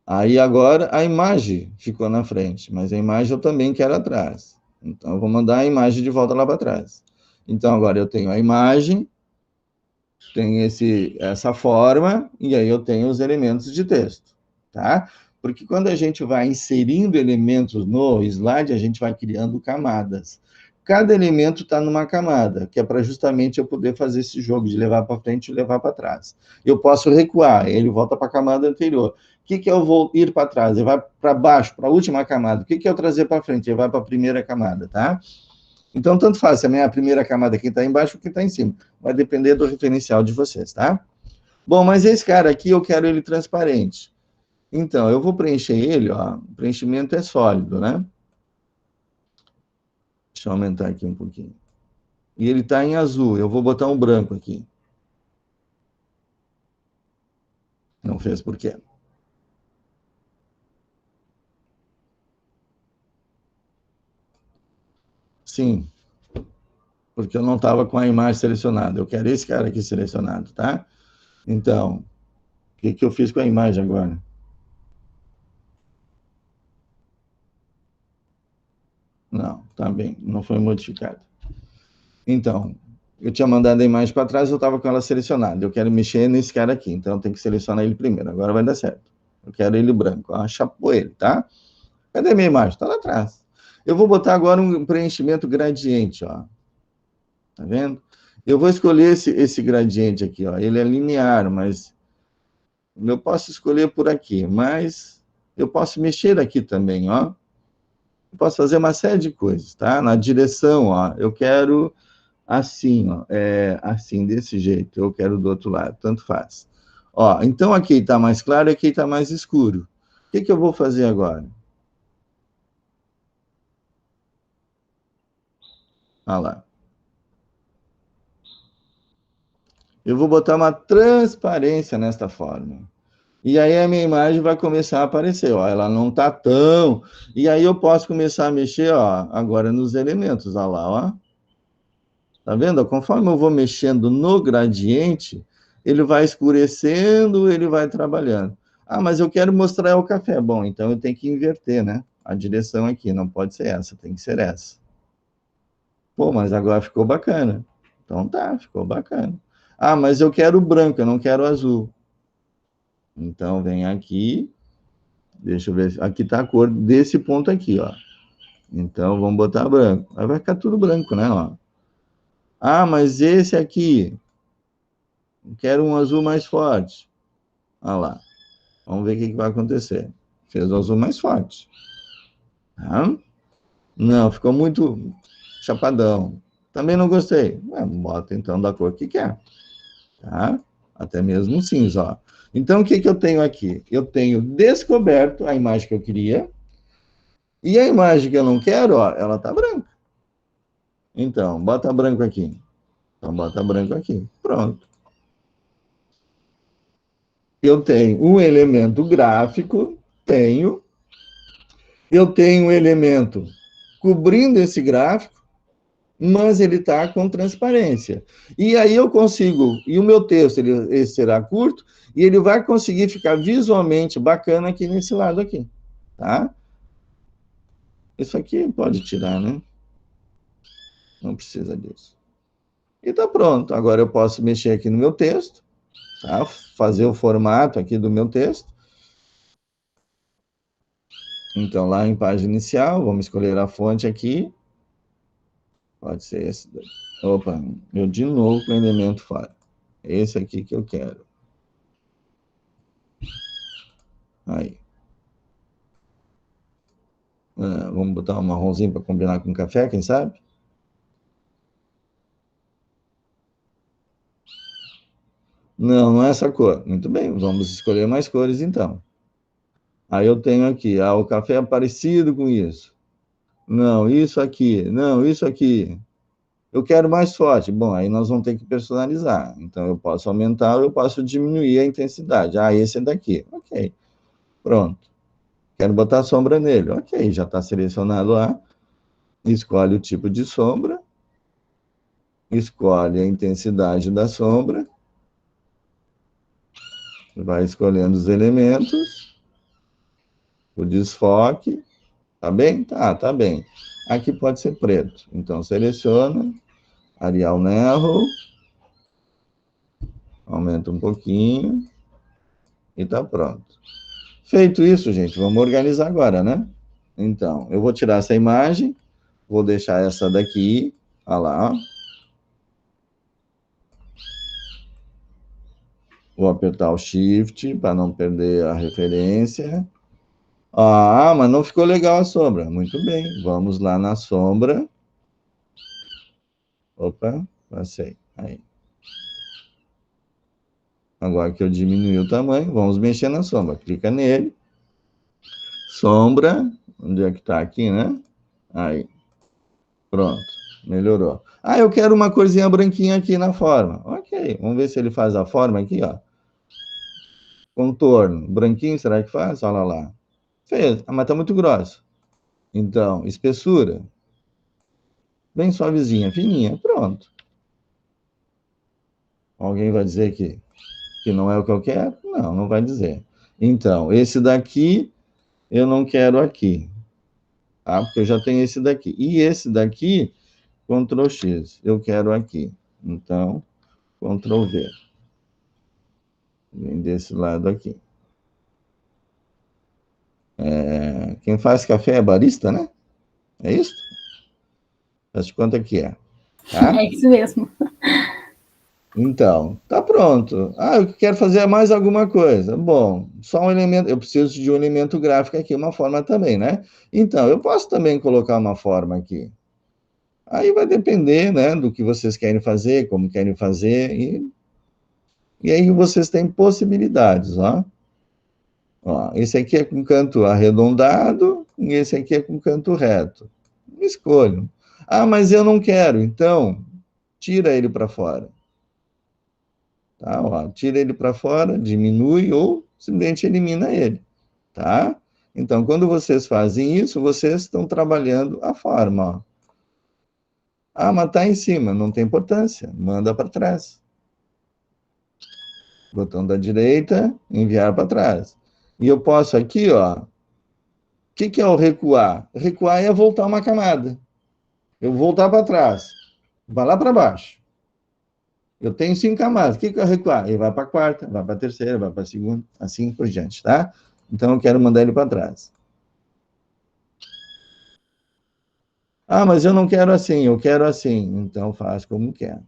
Aí agora a imagem ficou na frente, mas a imagem eu também quero atrás. Então eu vou mandar a imagem de volta lá para trás. Então agora eu tenho a imagem, tenho essa forma, e aí eu tenho os elementos de texto, tá? Porque quando a gente vai inserindo elementos no slide, a gente vai criando camadas. Cada elemento está numa camada, que é para justamente eu poder fazer esse jogo de levar para frente e levar para trás. Eu posso recuar, ele volta para a camada anterior. O que eu vou ir para trás? Ele vai para baixo, para a última camada. O que eu trazer para frente? Ele vai para a primeira camada, tá? Então, tanto faz se a primeira camada aqui está embaixo ou que está em cima. Vai depender do referencial de vocês, tá? Bom, mas esse cara aqui, eu quero ele transparente. Então, eu vou preencher ele, ó. O preenchimento é sólido, né? Deixa eu aumentar aqui um pouquinho. E ele está em azul. Eu vou botar um branco aqui. Não fez por quê? Sim, porque eu não estava com a imagem selecionada. Eu quero esse cara aqui selecionado, tá? Então, o que eu fiz com a imagem agora? Não, tá bem, não foi modificado. Então, eu tinha mandado a imagem para trás, eu estava com ela selecionada. Eu quero mexer nesse cara aqui, então tem que selecionar ele primeiro. Agora vai dar certo. Eu quero ele branco. Ó, chapou ele, tá? Cadê a minha imagem? Está lá atrás. Eu vou botar agora um preenchimento gradiente, ó. Tá vendo? Eu vou escolher esse gradiente aqui, ó. Ele é linear, mas eu posso escolher por aqui, mas eu posso mexer aqui também, ó. Eu posso fazer uma série de coisas, tá? Na direção, ó, eu quero assim, ó, assim, desse jeito, eu quero do outro lado, tanto faz. Ó, então aqui está mais claro e aqui está mais escuro. O que eu vou fazer agora? Olha lá. eu vou botar uma transparência nesta forma. E aí a minha imagem vai começar a aparecer, ó, ela não está tão... E aí eu posso começar a mexer, ó, agora nos elementos, ó lá, ó. Tá vendo? Conforme eu vou mexendo no gradiente, ele vai escurecendo, ele vai trabalhando. Ah, mas eu quero mostrar o café. Bom, então eu tenho que inverter, né? A direção aqui, não pode ser essa, tem que ser essa. Pô, mas agora ficou bacana. Então tá, ficou bacana. Ah, mas eu quero branco, eu não quero azul. Então vem aqui, deixa eu ver, aqui tá a cor desse ponto aqui, ó. Então vamos botar branco. Aí vai ficar tudo branco, né, ó. Ah, mas esse aqui, quero um azul mais forte. Olha lá. Vamos ver o que vai acontecer. Fez o azul mais forte. Tá? Não, ficou muito chapadão. Também não gostei. Bota então da cor que quer. Tá? Até mesmo cinza, ó. Então, o que eu tenho aqui? Eu tenho descoberto a imagem que eu queria. E a imagem que eu não quero, ó, ela tá branca. Então, bota branco aqui. Então, bota branco aqui. Pronto. Eu tenho um elemento gráfico, eu tenho um elemento cobrindo esse gráfico, mas ele está com transparência. E aí eu consigo, e o meu texto ele será curto, e ele vai conseguir ficar visualmente bacana aqui nesse lado aqui, tá? Isso aqui pode tirar, né? Não precisa disso. E tá pronto. Agora eu posso mexer aqui no meu texto, tá? Fazer o formato aqui do meu texto. Então, lá em página inicial, vamos escolher a fonte aqui. Pode ser esse daqui. Opa, eu de novo com o elemento fora. Esse aqui que eu quero. Aí. Vamos botar um marronzinho para combinar com café, quem sabe? Não, não é essa cor. Muito bem, vamos escolher mais cores então. Aí eu tenho aqui, o café é parecido com isso. Não, isso aqui. Não, isso aqui. Eu quero mais forte. Bom, aí nós vamos ter que personalizar. Então, eu posso aumentar ou eu posso diminuir a intensidade. Esse é daqui. Ok. Pronto. Quero botar sombra nele. Ok, já está selecionado lá. Escolhe o tipo de sombra. Escolhe a intensidade da sombra. Vai escolhendo os elementos. O desfoque. Tá bem? Tá bem. Aqui pode ser preto. Então, seleciona. Arial Narrow. Aumenta um pouquinho. E tá pronto. Feito isso, gente, vamos organizar agora, né? Então, eu vou tirar essa imagem, vou deixar essa daqui, olha lá. Vou apertar o Shift para não perder a referência. Mas não ficou legal a sombra. Muito bem, vamos lá na sombra. Opa, passei. Aí. Agora que eu diminui o tamanho, vamos mexer na sombra. Clica nele. Sombra, onde é que tá aqui, né? Aí. Pronto, melhorou. Eu quero uma corzinha branquinha aqui na forma. Ok, vamos ver se ele faz a forma aqui, ó. Contorno, branquinho, será que faz? Olha lá. Fez, mas tá muito grosso. Então, espessura. Bem suavezinha, fininha, pronto. Alguém vai dizer que não é o que eu quero? Não, não vai dizer. Então, esse daqui, eu não quero aqui. Tá? Porque eu já tenho esse daqui. E esse daqui, Ctrl X, eu quero aqui. Então, Ctrl V. Vem desse lado aqui. Quem faz café é barista, né? É isso? Faz de conta que é. Tá? É isso mesmo. Então, tá pronto. Eu quero fazer mais alguma coisa. Bom, só um elemento. Eu preciso de um elemento gráfico aqui, uma forma também, né? Então, eu posso também colocar uma forma aqui. Aí vai depender, né, do que vocês querem fazer, como querem fazer, e aí vocês têm possibilidades, ó. Esse aqui é com canto arredondado, e esse aqui é com canto reto. Escolho. Mas eu não quero, então, tira ele para fora. tá? Ó, tira ele para fora, diminui ou simplesmente elimina ele, tá? Então, quando vocês fazem isso, vocês estão trabalhando a forma, ó. Ah, mas tá em cima, não tem importância, manda para trás. Botão da direita, enviar para trás. E eu posso aqui, ó, o que é o recuar? Recuar é voltar uma camada. Eu vou voltar para trás, vai lá para baixo. Eu tenho 5 camadas. O que é recuar? Ele vai para a quarta, vai para a terceira, vai para a segunda, assim por diante, tá? Então, eu quero mandar ele para trás. Ah, mas eu não quero assim, eu quero assim. Então, faz como quer.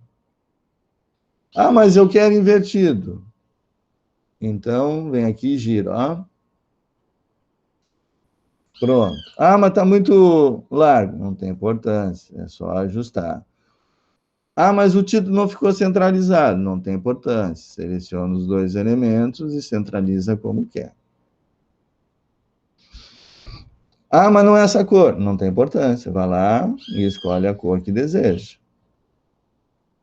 Ah, mas eu quero invertido. Então, vem aqui e gira, ó. Pronto. Ah, mas está muito largo. Não tem importância, é só ajustar. Ah, mas o título não ficou centralizado. Não tem importância. Seleciona os 2 elementos e centraliza como quer. Ah, mas não é essa cor. Não tem importância. Vai lá e escolhe a cor que deseja.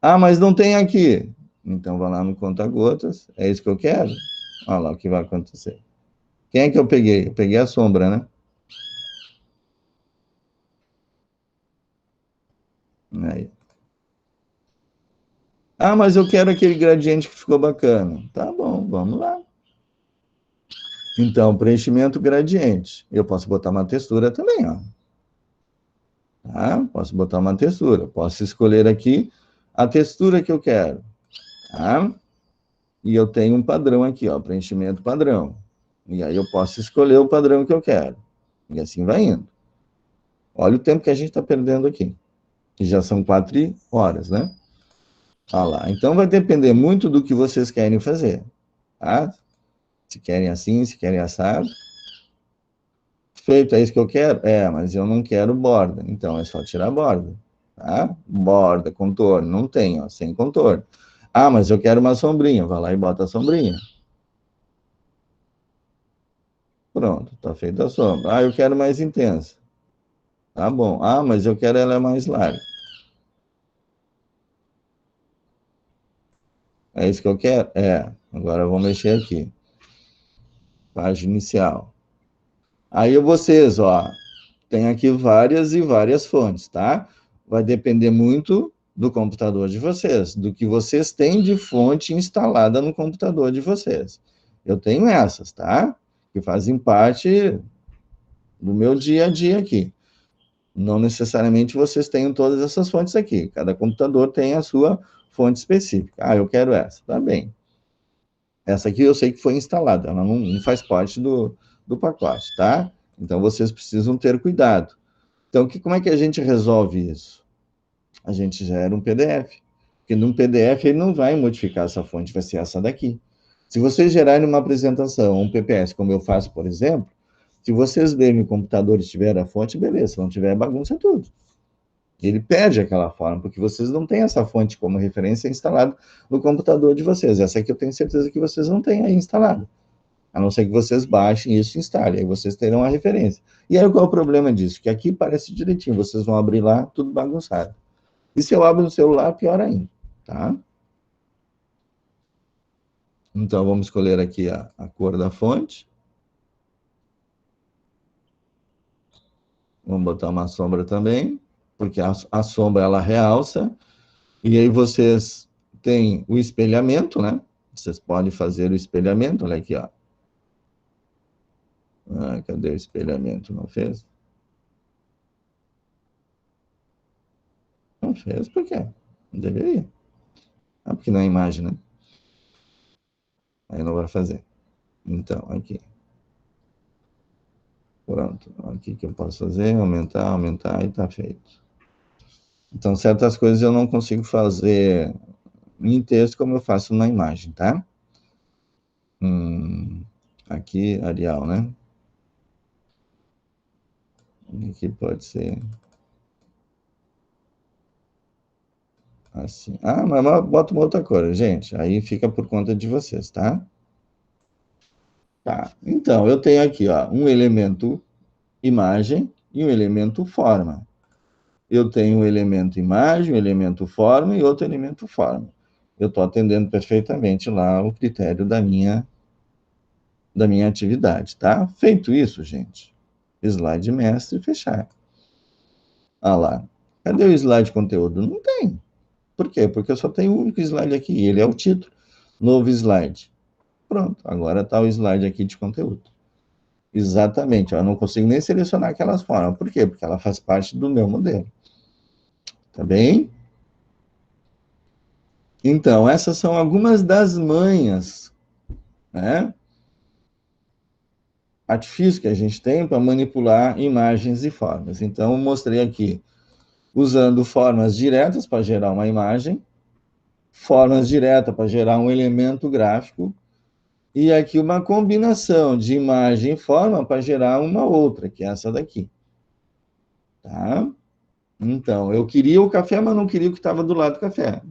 Ah, mas não tem aqui. Então, vai lá no conta-gotas. É isso que eu quero? Olha lá o que vai acontecer. Quem é que eu peguei? Eu peguei a sombra, né? Aí. Ah, mas eu quero aquele gradiente que ficou bacana. Tá bom, vamos lá. Então, preenchimento gradiente. Eu posso botar uma textura também, ó. Tá? Posso botar uma textura. Posso escolher aqui a textura que eu quero. Tá? E eu tenho um padrão aqui, ó, preenchimento padrão. E aí eu posso escolher o padrão que eu quero. E assim vai indo. Olha o tempo que a gente está perdendo aqui. Que já são 4 horas, né? Olha lá. Então vai depender muito do que vocês querem fazer. Tá? Se querem assim, se querem assado. Feito, é isso que eu quero? É, mas eu não quero borda. Então, é só tirar a borda. Tá? Borda, contorno. Não tem, ó, sem contorno. Ah, mas eu quero uma sombrinha. Vai lá e bota a sombrinha. Pronto, tá feita a sombra. Ah, eu quero mais intensa. Tá bom. Ah, mas eu quero ela mais larga. É isso que eu quero? É. Agora eu vou mexer aqui. Página inicial. Aí vocês, ó, tem aqui várias e várias fontes, tá? Vai depender muito do computador de vocês, do que vocês têm de fonte instalada no computador de vocês. Eu tenho essas, tá? Que fazem parte do meu dia a dia aqui. Não necessariamente vocês tenham todas essas fontes aqui. Cada computador tem a sua fonte específica. Ah, eu quero essa. Tá bem. Essa aqui eu sei que foi instalada, ela não faz parte do pacote, tá? Então, vocês precisam ter cuidado. Então, como é que a gente resolve isso? A gente gera um PDF. Porque num PDF ele não vai modificar essa fonte, vai ser essa daqui. Se vocês gerarem uma apresentação, um PPS, como eu faço, por exemplo, se vocês lerem no computador e tiver a fonte, beleza. Se não tiver, bagunça tudo. Ele perde aquela forma, porque vocês não têm essa fonte como referência instalada no computador de vocês. Essa aqui eu tenho certeza que vocês não têm aí instalada. A não ser que vocês baixem isso e instalem, aí vocês terão a referência. E aí qual é o problema disso? Que aqui parece direitinho, vocês vão abrir lá, tudo bagunçado. E se eu abro no celular, pior ainda, tá? Então, vamos escolher aqui a cor da fonte. Vamos botar uma sombra também, porque a sombra, ela realça. E aí vocês têm o espelhamento, né? Vocês podem fazer o espelhamento, olha aqui, ó. Ah, cadê o espelhamento? Não fez? Não fez, por quê? Não deveria. Ah, porque não é imagem, né? Aí não vai fazer. Então, aqui. Pronto. Aqui que eu posso fazer, aumentar e tá feito. Então, certas coisas eu não consigo fazer em texto como eu faço na imagem, tá? Aqui, Arial, né? Aqui pode ser assim. Ah, mas bota uma outra cor, gente. Aí fica por conta de vocês, tá? Tá. Então, eu tenho aqui, ó, um elemento imagem e um elemento forma. Eu tenho um elemento imagem, um elemento forma e outro elemento forma. eu estou atendendo perfeitamente lá o critério da minha atividade, tá? Feito isso, gente, slide mestre, fechar. Ah lá, cadê o slide conteúdo? Não tem. Por quê? Porque eu só tenho um único slide aqui, ele é o título. Novo slide. Pronto, agora está o slide aqui de conteúdo. Exatamente, eu não consigo nem selecionar aquelas formas. Por quê? Porque ela faz parte do meu modelo. Tá bem? Então, essas são algumas das manhas, né? Artifícios que a gente tem para manipular imagens e formas. Então, eu mostrei aqui, usando formas diretas para gerar uma imagem, formas diretas para gerar um elemento gráfico, e aqui uma combinação de imagem e forma para gerar uma outra, que é essa daqui. Tá? Então, eu queria o café, mas não queria o que estava do lado do café.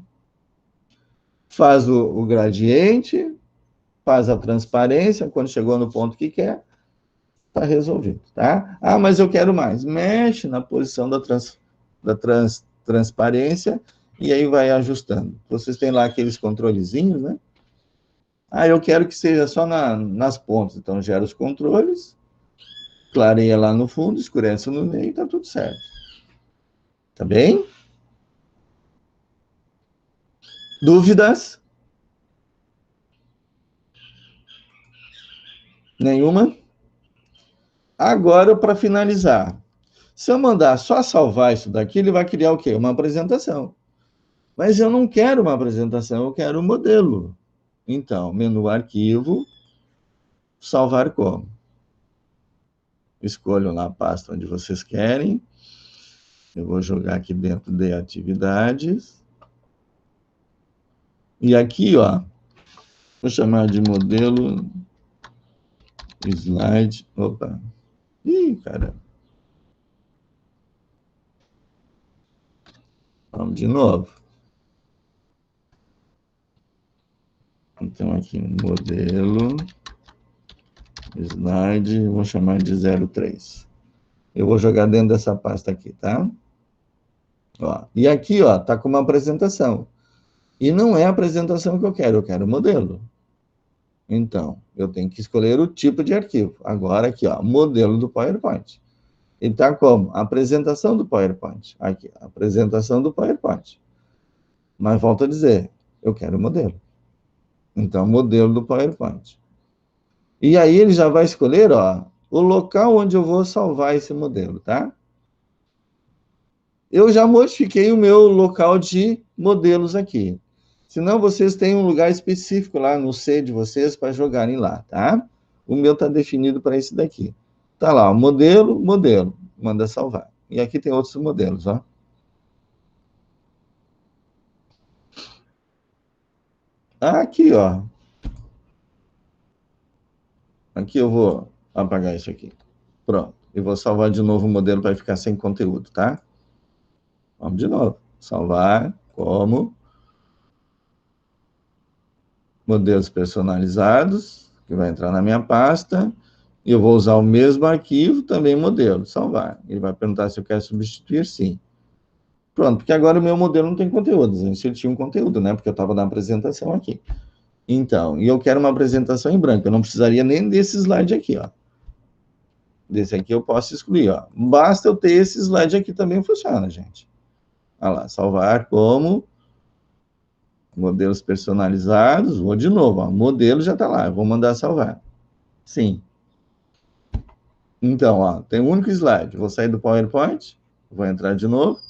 Faz o gradiente, faz a transparência, quando chegou no ponto que quer, está resolvido, tá? Ah, mas eu quero mais. Mexe na posição da transparência e aí vai ajustando. Vocês têm lá aqueles controlezinhos, né? Ah, eu quero que seja só nas pontas. Então, gera os controles, clareia lá no fundo, escurece no meio e tá tudo certo. Tá bem? Dúvidas? Nenhuma? Agora, para finalizar. Se eu mandar só salvar isso daqui, ele vai criar o quê? Uma apresentação. Mas eu não quero uma apresentação, eu quero um modelo. Então, menu arquivo, salvar como. Escolham lá a pasta onde vocês querem. Eu vou jogar aqui dentro de atividades. E aqui, ó, vou chamar de modelo slide. Opa. Ih, caramba. Vamos de novo. Então, aqui, modelo slide, vou chamar de 03. Eu vou jogar dentro dessa pasta aqui, tá? Ó, e aqui, ó, tá com uma apresentação. E não é a apresentação que eu quero o modelo. Então, eu tenho que escolher o tipo de arquivo. Agora, aqui, ó, modelo do PowerPoint. E tá como? Apresentação do PowerPoint. Aqui, apresentação do PowerPoint. Mas volto a dizer, eu quero o modelo. Então, modelo do PowerPoint. E aí ele já vai escolher, ó, o local onde eu vou salvar esse modelo, tá? Eu já modifiquei o meu local de modelos aqui. Senão vocês têm um lugar específico lá no C de vocês para jogarem lá, tá? O meu está definido para esse daqui. Tá lá, modelo, modelo. Manda salvar. E aqui tem outros modelos, ó. Aqui, ó. Aqui eu vou apagar isso aqui. Pronto. E vou salvar de novo o modelo para ficar sem conteúdo, tá? Vamos de novo. Salvar como modelos personalizados, que vai entrar na minha pasta, e eu vou usar o mesmo arquivo, também modelo, salvar. Ele vai perguntar se eu quero substituir, sim. Pronto, porque agora o meu modelo não tem conteúdo, antes ele tinha um conteúdo, né, porque eu estava na apresentação aqui. Então, e eu quero uma apresentação em branco, eu não precisaria nem desse slide aqui, ó. Desse aqui eu posso excluir, ó. Basta eu ter esse slide aqui também funciona, gente. Olha lá, salvar como modelos personalizados, vou de novo, ó, modelo já está lá, eu vou mandar salvar. Sim. Então, ó, tem um único slide, vou sair do PowerPoint, vou entrar de novo.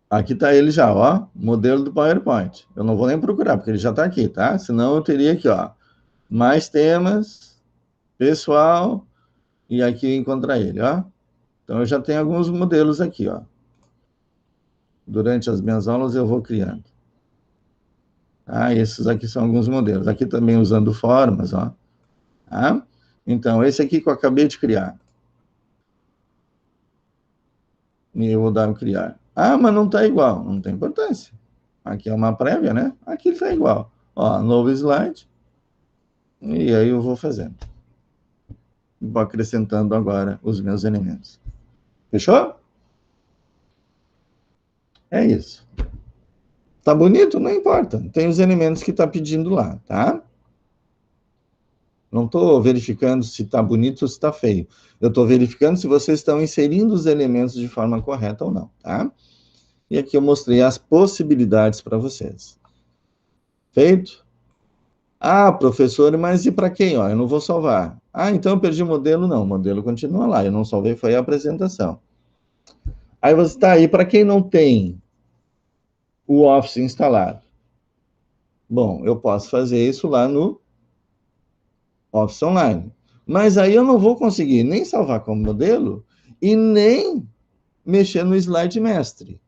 Aqui está ele já, ó, modelo do PowerPoint. Eu não vou nem procurar, porque ele já está aqui, tá? Senão eu teria aqui, ó, mais temas, pessoal, e aqui encontrar ele, ó. Então, eu já tenho alguns modelos aqui, ó. Durante as minhas aulas, eu vou criando. Ah, esses aqui são alguns modelos. Aqui também usando formas, ó. Tá? Então, esse aqui que eu acabei de criar. E eu vou dar um criar. Ah, mas não está igual. Não tem importância. Aqui é uma prévia, né? Aqui está igual. Ó, novo slide. E aí eu vou fazendo. vou acrescentando agora os meus elementos. Fechou? É isso. Tá bonito? Não importa. Tem os elementos que tá pedindo lá, tá? Não estou verificando se está bonito ou se está feio. Eu estou verificando se vocês estão inserindo os elementos de forma correta ou não, tá? E aqui eu mostrei as possibilidades para vocês. Feito? Ah, professor, mas e para quem? Ó, eu não vou salvar. Ah, então eu perdi o modelo? Não, o modelo continua lá. Eu não salvei, foi a apresentação. Aí você está aí, para quem não tem o Office instalado. Bom, eu posso fazer isso lá no Office Online. Mas aí eu não vou conseguir nem salvar como modelo e nem mexer no slide mestre,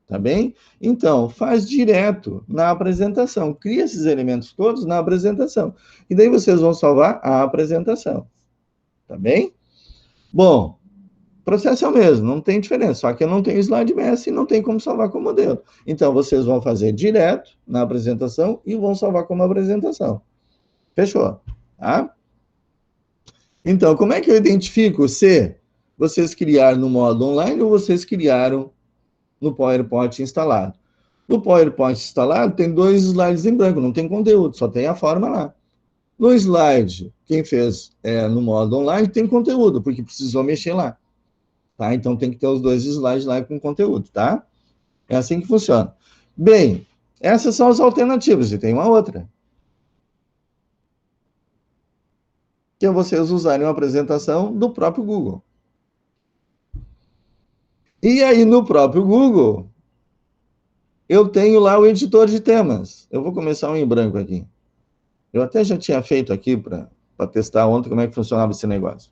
tá bem? Então, faz direto na apresentação. Cria esses elementos todos na apresentação. E daí vocês vão salvar a apresentação, tá bem? Bom, o processo é o mesmo, não tem diferença, só que eu não tenho slide mestre e não tem como salvar como modelo. Então, vocês vão fazer direto na apresentação e vão salvar como apresentação. Fechou, tá? Então, como é que eu identifico se vocês criaram no modo online ou vocês criaram no PowerPoint instalado? No PowerPoint instalado, tem 2 slides em branco, não tem conteúdo, só tem a forma lá. No slide, quem fez no modo online, tem conteúdo, porque precisou mexer lá. Tá? Então, tem que ter os 2 slides lá com conteúdo, tá? É assim que funciona. Bem, essas são as alternativas, e tem uma outra. Que é vocês usarem uma apresentação do próprio Google. E aí, no próprio Google, eu tenho lá o editor de temas. Eu vou começar um em branco aqui. Eu até já tinha feito aqui para testar ontem como é que funcionava esse negócio.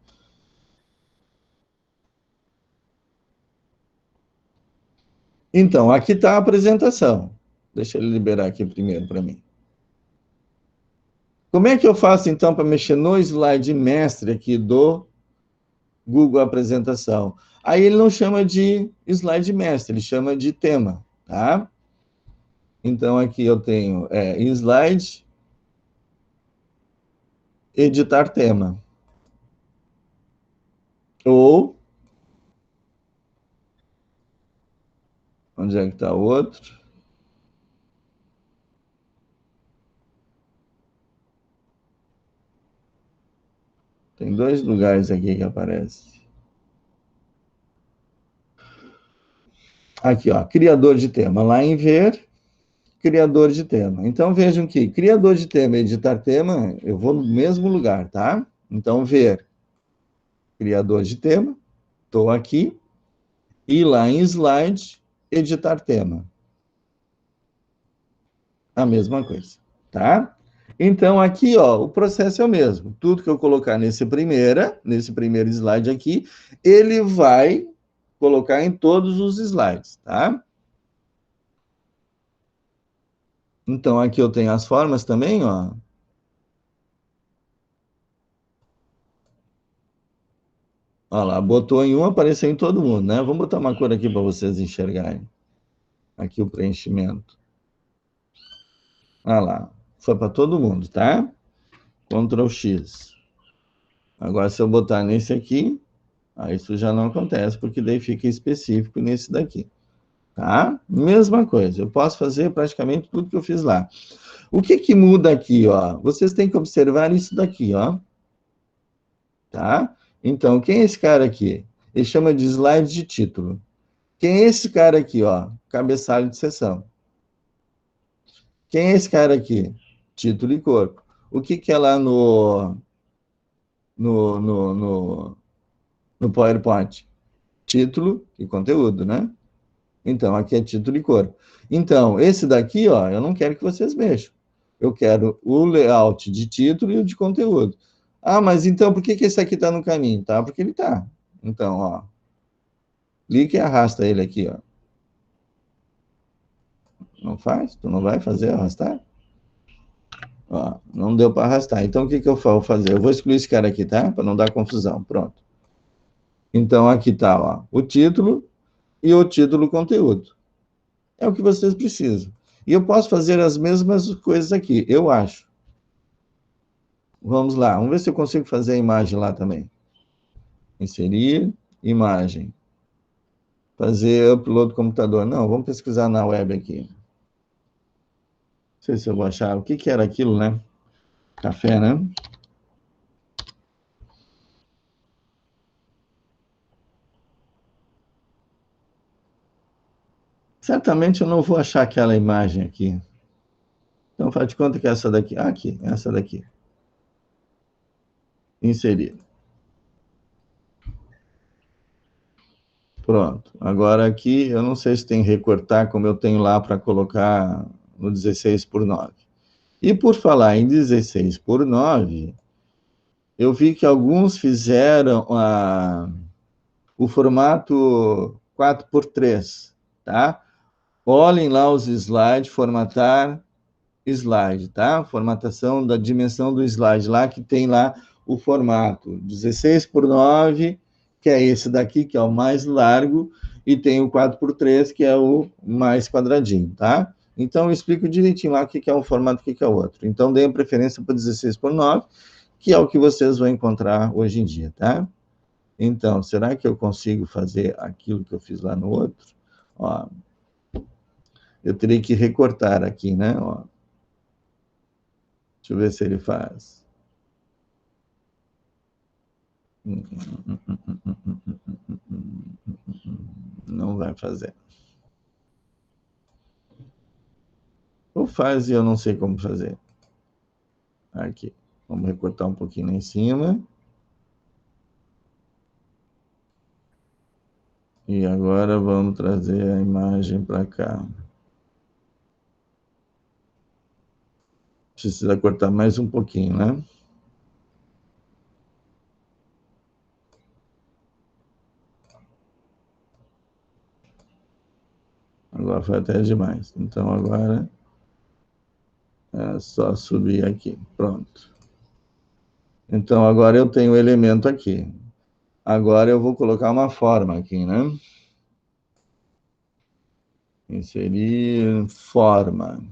Então, aqui está a apresentação. Deixa ele liberar aqui primeiro para mim. Como é que eu faço, então, para mexer no slide mestre aqui do Google Apresentação? Aí ele não chama de slide mestre, ele chama de tema, tá? Então, aqui eu tenho slide, editar tema. Ou, onde é que está o outro? Tem 2 lugares aqui que aparece. Aqui, ó, criador de tema. Lá em ver, criador de tema. Então, vejam que criador de tema e editar tema, eu vou no mesmo lugar, tá? Então, ver, criador de tema, estou aqui, e lá em slide, editar tema. A mesma coisa, tá? Então, aqui, ó, o processo é o mesmo. Tudo que eu colocar nesse primeiro slide aqui, ele vai colocar em todos os slides, tá? Então, aqui eu tenho as formas também, ó. Olha lá, botou em um, apareceu em todo mundo, né? Vamos botar uma cor aqui para vocês enxergarem. Aqui o preenchimento. Olha lá, foi para todo mundo, tá? Ctrl X. Agora, se eu botar nesse aqui, aí isso já não acontece, porque daí fica específico nesse daqui. Tá? Mesma coisa, eu posso fazer praticamente tudo que eu fiz lá. O que que muda aqui, ó? Vocês têm que observar isso daqui, ó. Tá? Então, quem é esse cara aqui? Ele chama de slide de título. Quem é esse cara aqui, ó? Cabeçalho de sessão. Quem é esse cara aqui? Título e corpo. O que que é lá no PowerPoint? Título e conteúdo, né? Então, aqui é título e corpo. Então, esse daqui, ó, eu não quero que vocês mexam. Eu quero o layout de título e o de conteúdo. Ah, mas então, por que que esse aqui está no caminho? Tá, porque ele está. Então, ó, clica e arrasta ele aqui, ó. Não faz? Tu não vai fazer arrastar? Ó, não deu para arrastar. Então, o que que eu vou fazer? Eu vou excluir esse cara aqui, tá? Para não dar confusão. Pronto. Então, aqui está, ó, o título e o título conteúdo. É o que vocês precisam. E eu posso fazer as mesmas coisas aqui, eu acho. Vamos lá, vamos ver se eu consigo fazer a imagem lá também. Inserir imagem. Fazer upload do computador. Não, vamos pesquisar na web aqui. Não sei se eu vou achar. O que era aquilo, né? Café, né? Certamente eu não vou achar aquela imagem aqui. Então, faz de conta que é essa daqui. Ah, aqui, essa daqui. Inserir. Pronto. Agora aqui, eu não sei se tem recortar, como eu tenho lá para colocar no 16:9. E por falar em 16:9, eu vi que alguns fizeram o formato 4:3, tá? Olhem lá os slides, formatar slide, tá? Formatação da dimensão do slide, lá que tem lá o formato 16:9, que é esse daqui, que é o mais largo, e tem o 4:3, que é o mais quadradinho, tá? Então, eu explico direitinho lá o que é um formato e o que é o outro. Então, dê a preferência para 16:9, que é o que vocês vão encontrar hoje em dia, tá? Então, será que eu consigo fazer aquilo que eu fiz lá no outro? Ó, eu teria que recortar aqui, né? Ó, deixa eu ver se ele faz. Não vai fazer. Ou faz e eu não sei como fazer. Aqui. Vamos recortar um pouquinho lá em cima. E agora vamos trazer a imagem para cá. Precisa cortar mais um pouquinho, né? Agora foi até demais. Então, agora é só subir aqui. Pronto. Então, agora eu tenho o elemento aqui. Agora eu vou colocar uma forma aqui, né? Inserir forma.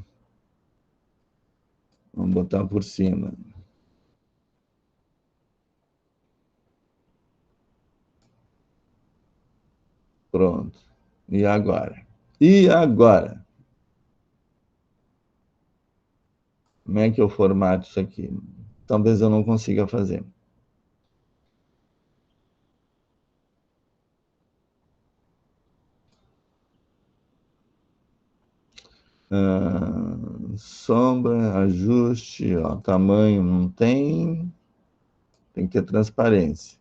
Vamos botar por cima. Pronto. E agora? E agora? Como é que eu formato isso aqui? Talvez eu não consiga fazer. Sombra, ajuste, ó, tamanho não tem. Tem que ter transparência.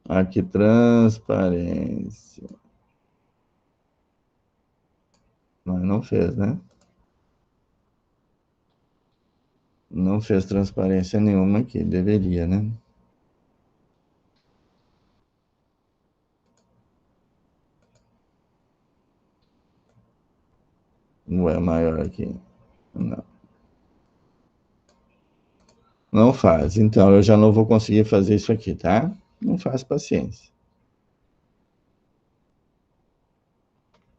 Aqui, transparência. Mas não fez, né? Não fez transparência nenhuma aqui. Deveria, né? Não é maior aqui. Não. Não faz. Então, eu já não vou conseguir fazer isso aqui, tá? Não faz, paciência.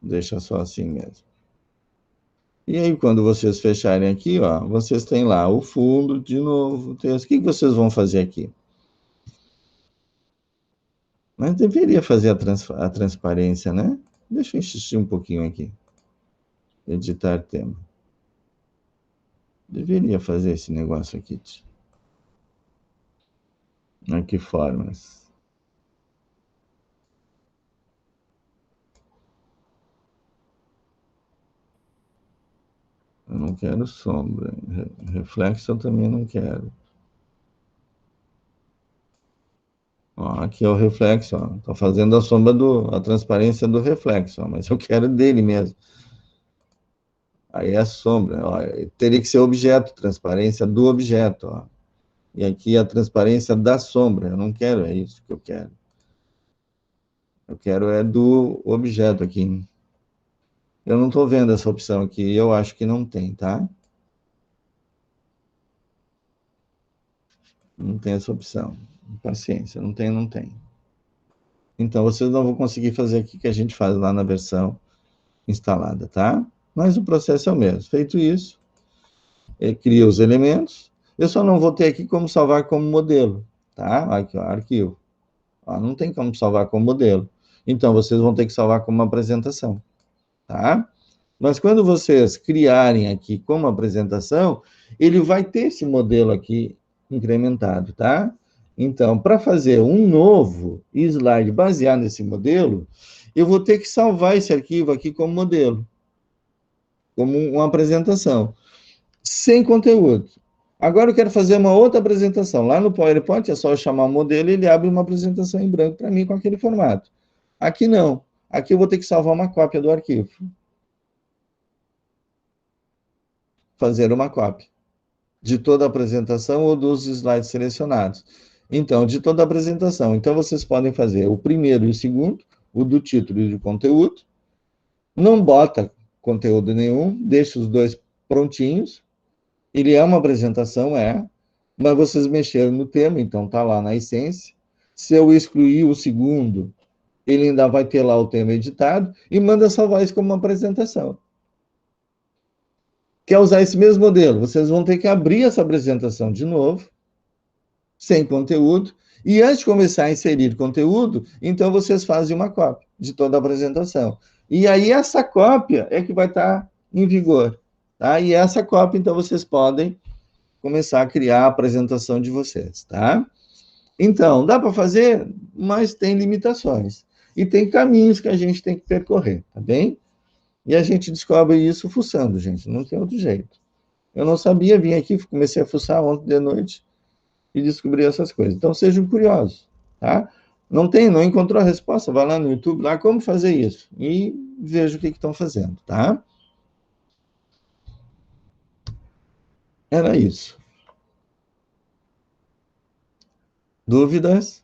Deixa só assim mesmo. E aí, quando vocês fecharem aqui, ó, vocês têm lá o fundo, de novo, o texto. O que vocês vão fazer aqui? Mas deveria fazer a transparência, né? Deixa eu insistir um pouquinho aqui. Editar tema. Deveria fazer esse negócio aqui. Aqui, formas. Eu não quero sombra. Reflexo eu também não quero. Ó, aqui é o reflexo, ó. Tô fazendo a sombra a transparência do reflexo, ó, mas eu quero dele mesmo. Aí é a sombra, ó. Teria que ser objeto, transparência do objeto, ó. E aqui a transparência da sombra. Eu não quero, é isso que eu quero. Eu quero é do objeto aqui. Eu não estou vendo essa opção aqui, eu acho que não tem, tá? Não tem essa opção. Paciência, não tem, não tem. Então, vocês não vão conseguir fazer aqui que a gente faz lá na versão instalada, tá? Mas o processo é o mesmo. Feito isso, cria os elementos. Eu só não vou ter aqui como salvar como modelo, tá? Aqui, ó, arquivo. Ó, não tem como salvar como modelo. Então, vocês vão ter que salvar como apresentação, tá? Mas quando vocês criarem aqui como apresentação, ele vai ter esse modelo aqui incrementado, tá? Então, para fazer um novo slide baseado nesse modelo, eu vou ter que salvar esse arquivo aqui como modelo, como uma apresentação, sem conteúdo. Agora eu quero fazer uma outra apresentação. Lá no PowerPoint é só eu chamar o modelo e ele abre uma apresentação em branco para mim com aquele formato. Aqui não. Aqui eu vou ter que salvar uma cópia do arquivo. Fazer uma cópia de toda a apresentação ou dos slides selecionados. Então, de toda a apresentação. Então, vocês podem fazer o primeiro e o segundo, o do título e do conteúdo. Não bota conteúdo nenhum, deixa os dois prontinhos. Ele é uma apresentação, mas vocês mexeram no tema, então está lá na essência. Se eu excluir o segundo, ele ainda vai ter lá o tema editado e manda salvar isso como uma apresentação. Quer usar esse mesmo modelo? Vocês vão ter que abrir essa apresentação de novo, sem conteúdo, e antes de começar a inserir conteúdo, então vocês fazem uma cópia de toda a apresentação. E aí essa cópia é que vai estar em vigor, tá? E essa cópia, então, vocês podem começar a criar a apresentação de vocês, tá? Então, dá para fazer, mas tem limitações. E tem caminhos que a gente tem que percorrer, tá bem? E a gente descobre isso fuçando, gente, não tem outro jeito. Eu não sabia, vim aqui, comecei a fuçar ontem de noite e descobri essas coisas. Então, sejam curiosos, tá? Não encontrou a resposta? Vai lá no YouTube, lá como fazer isso. E veja o que estão fazendo, tá? Era isso. Dúvidas?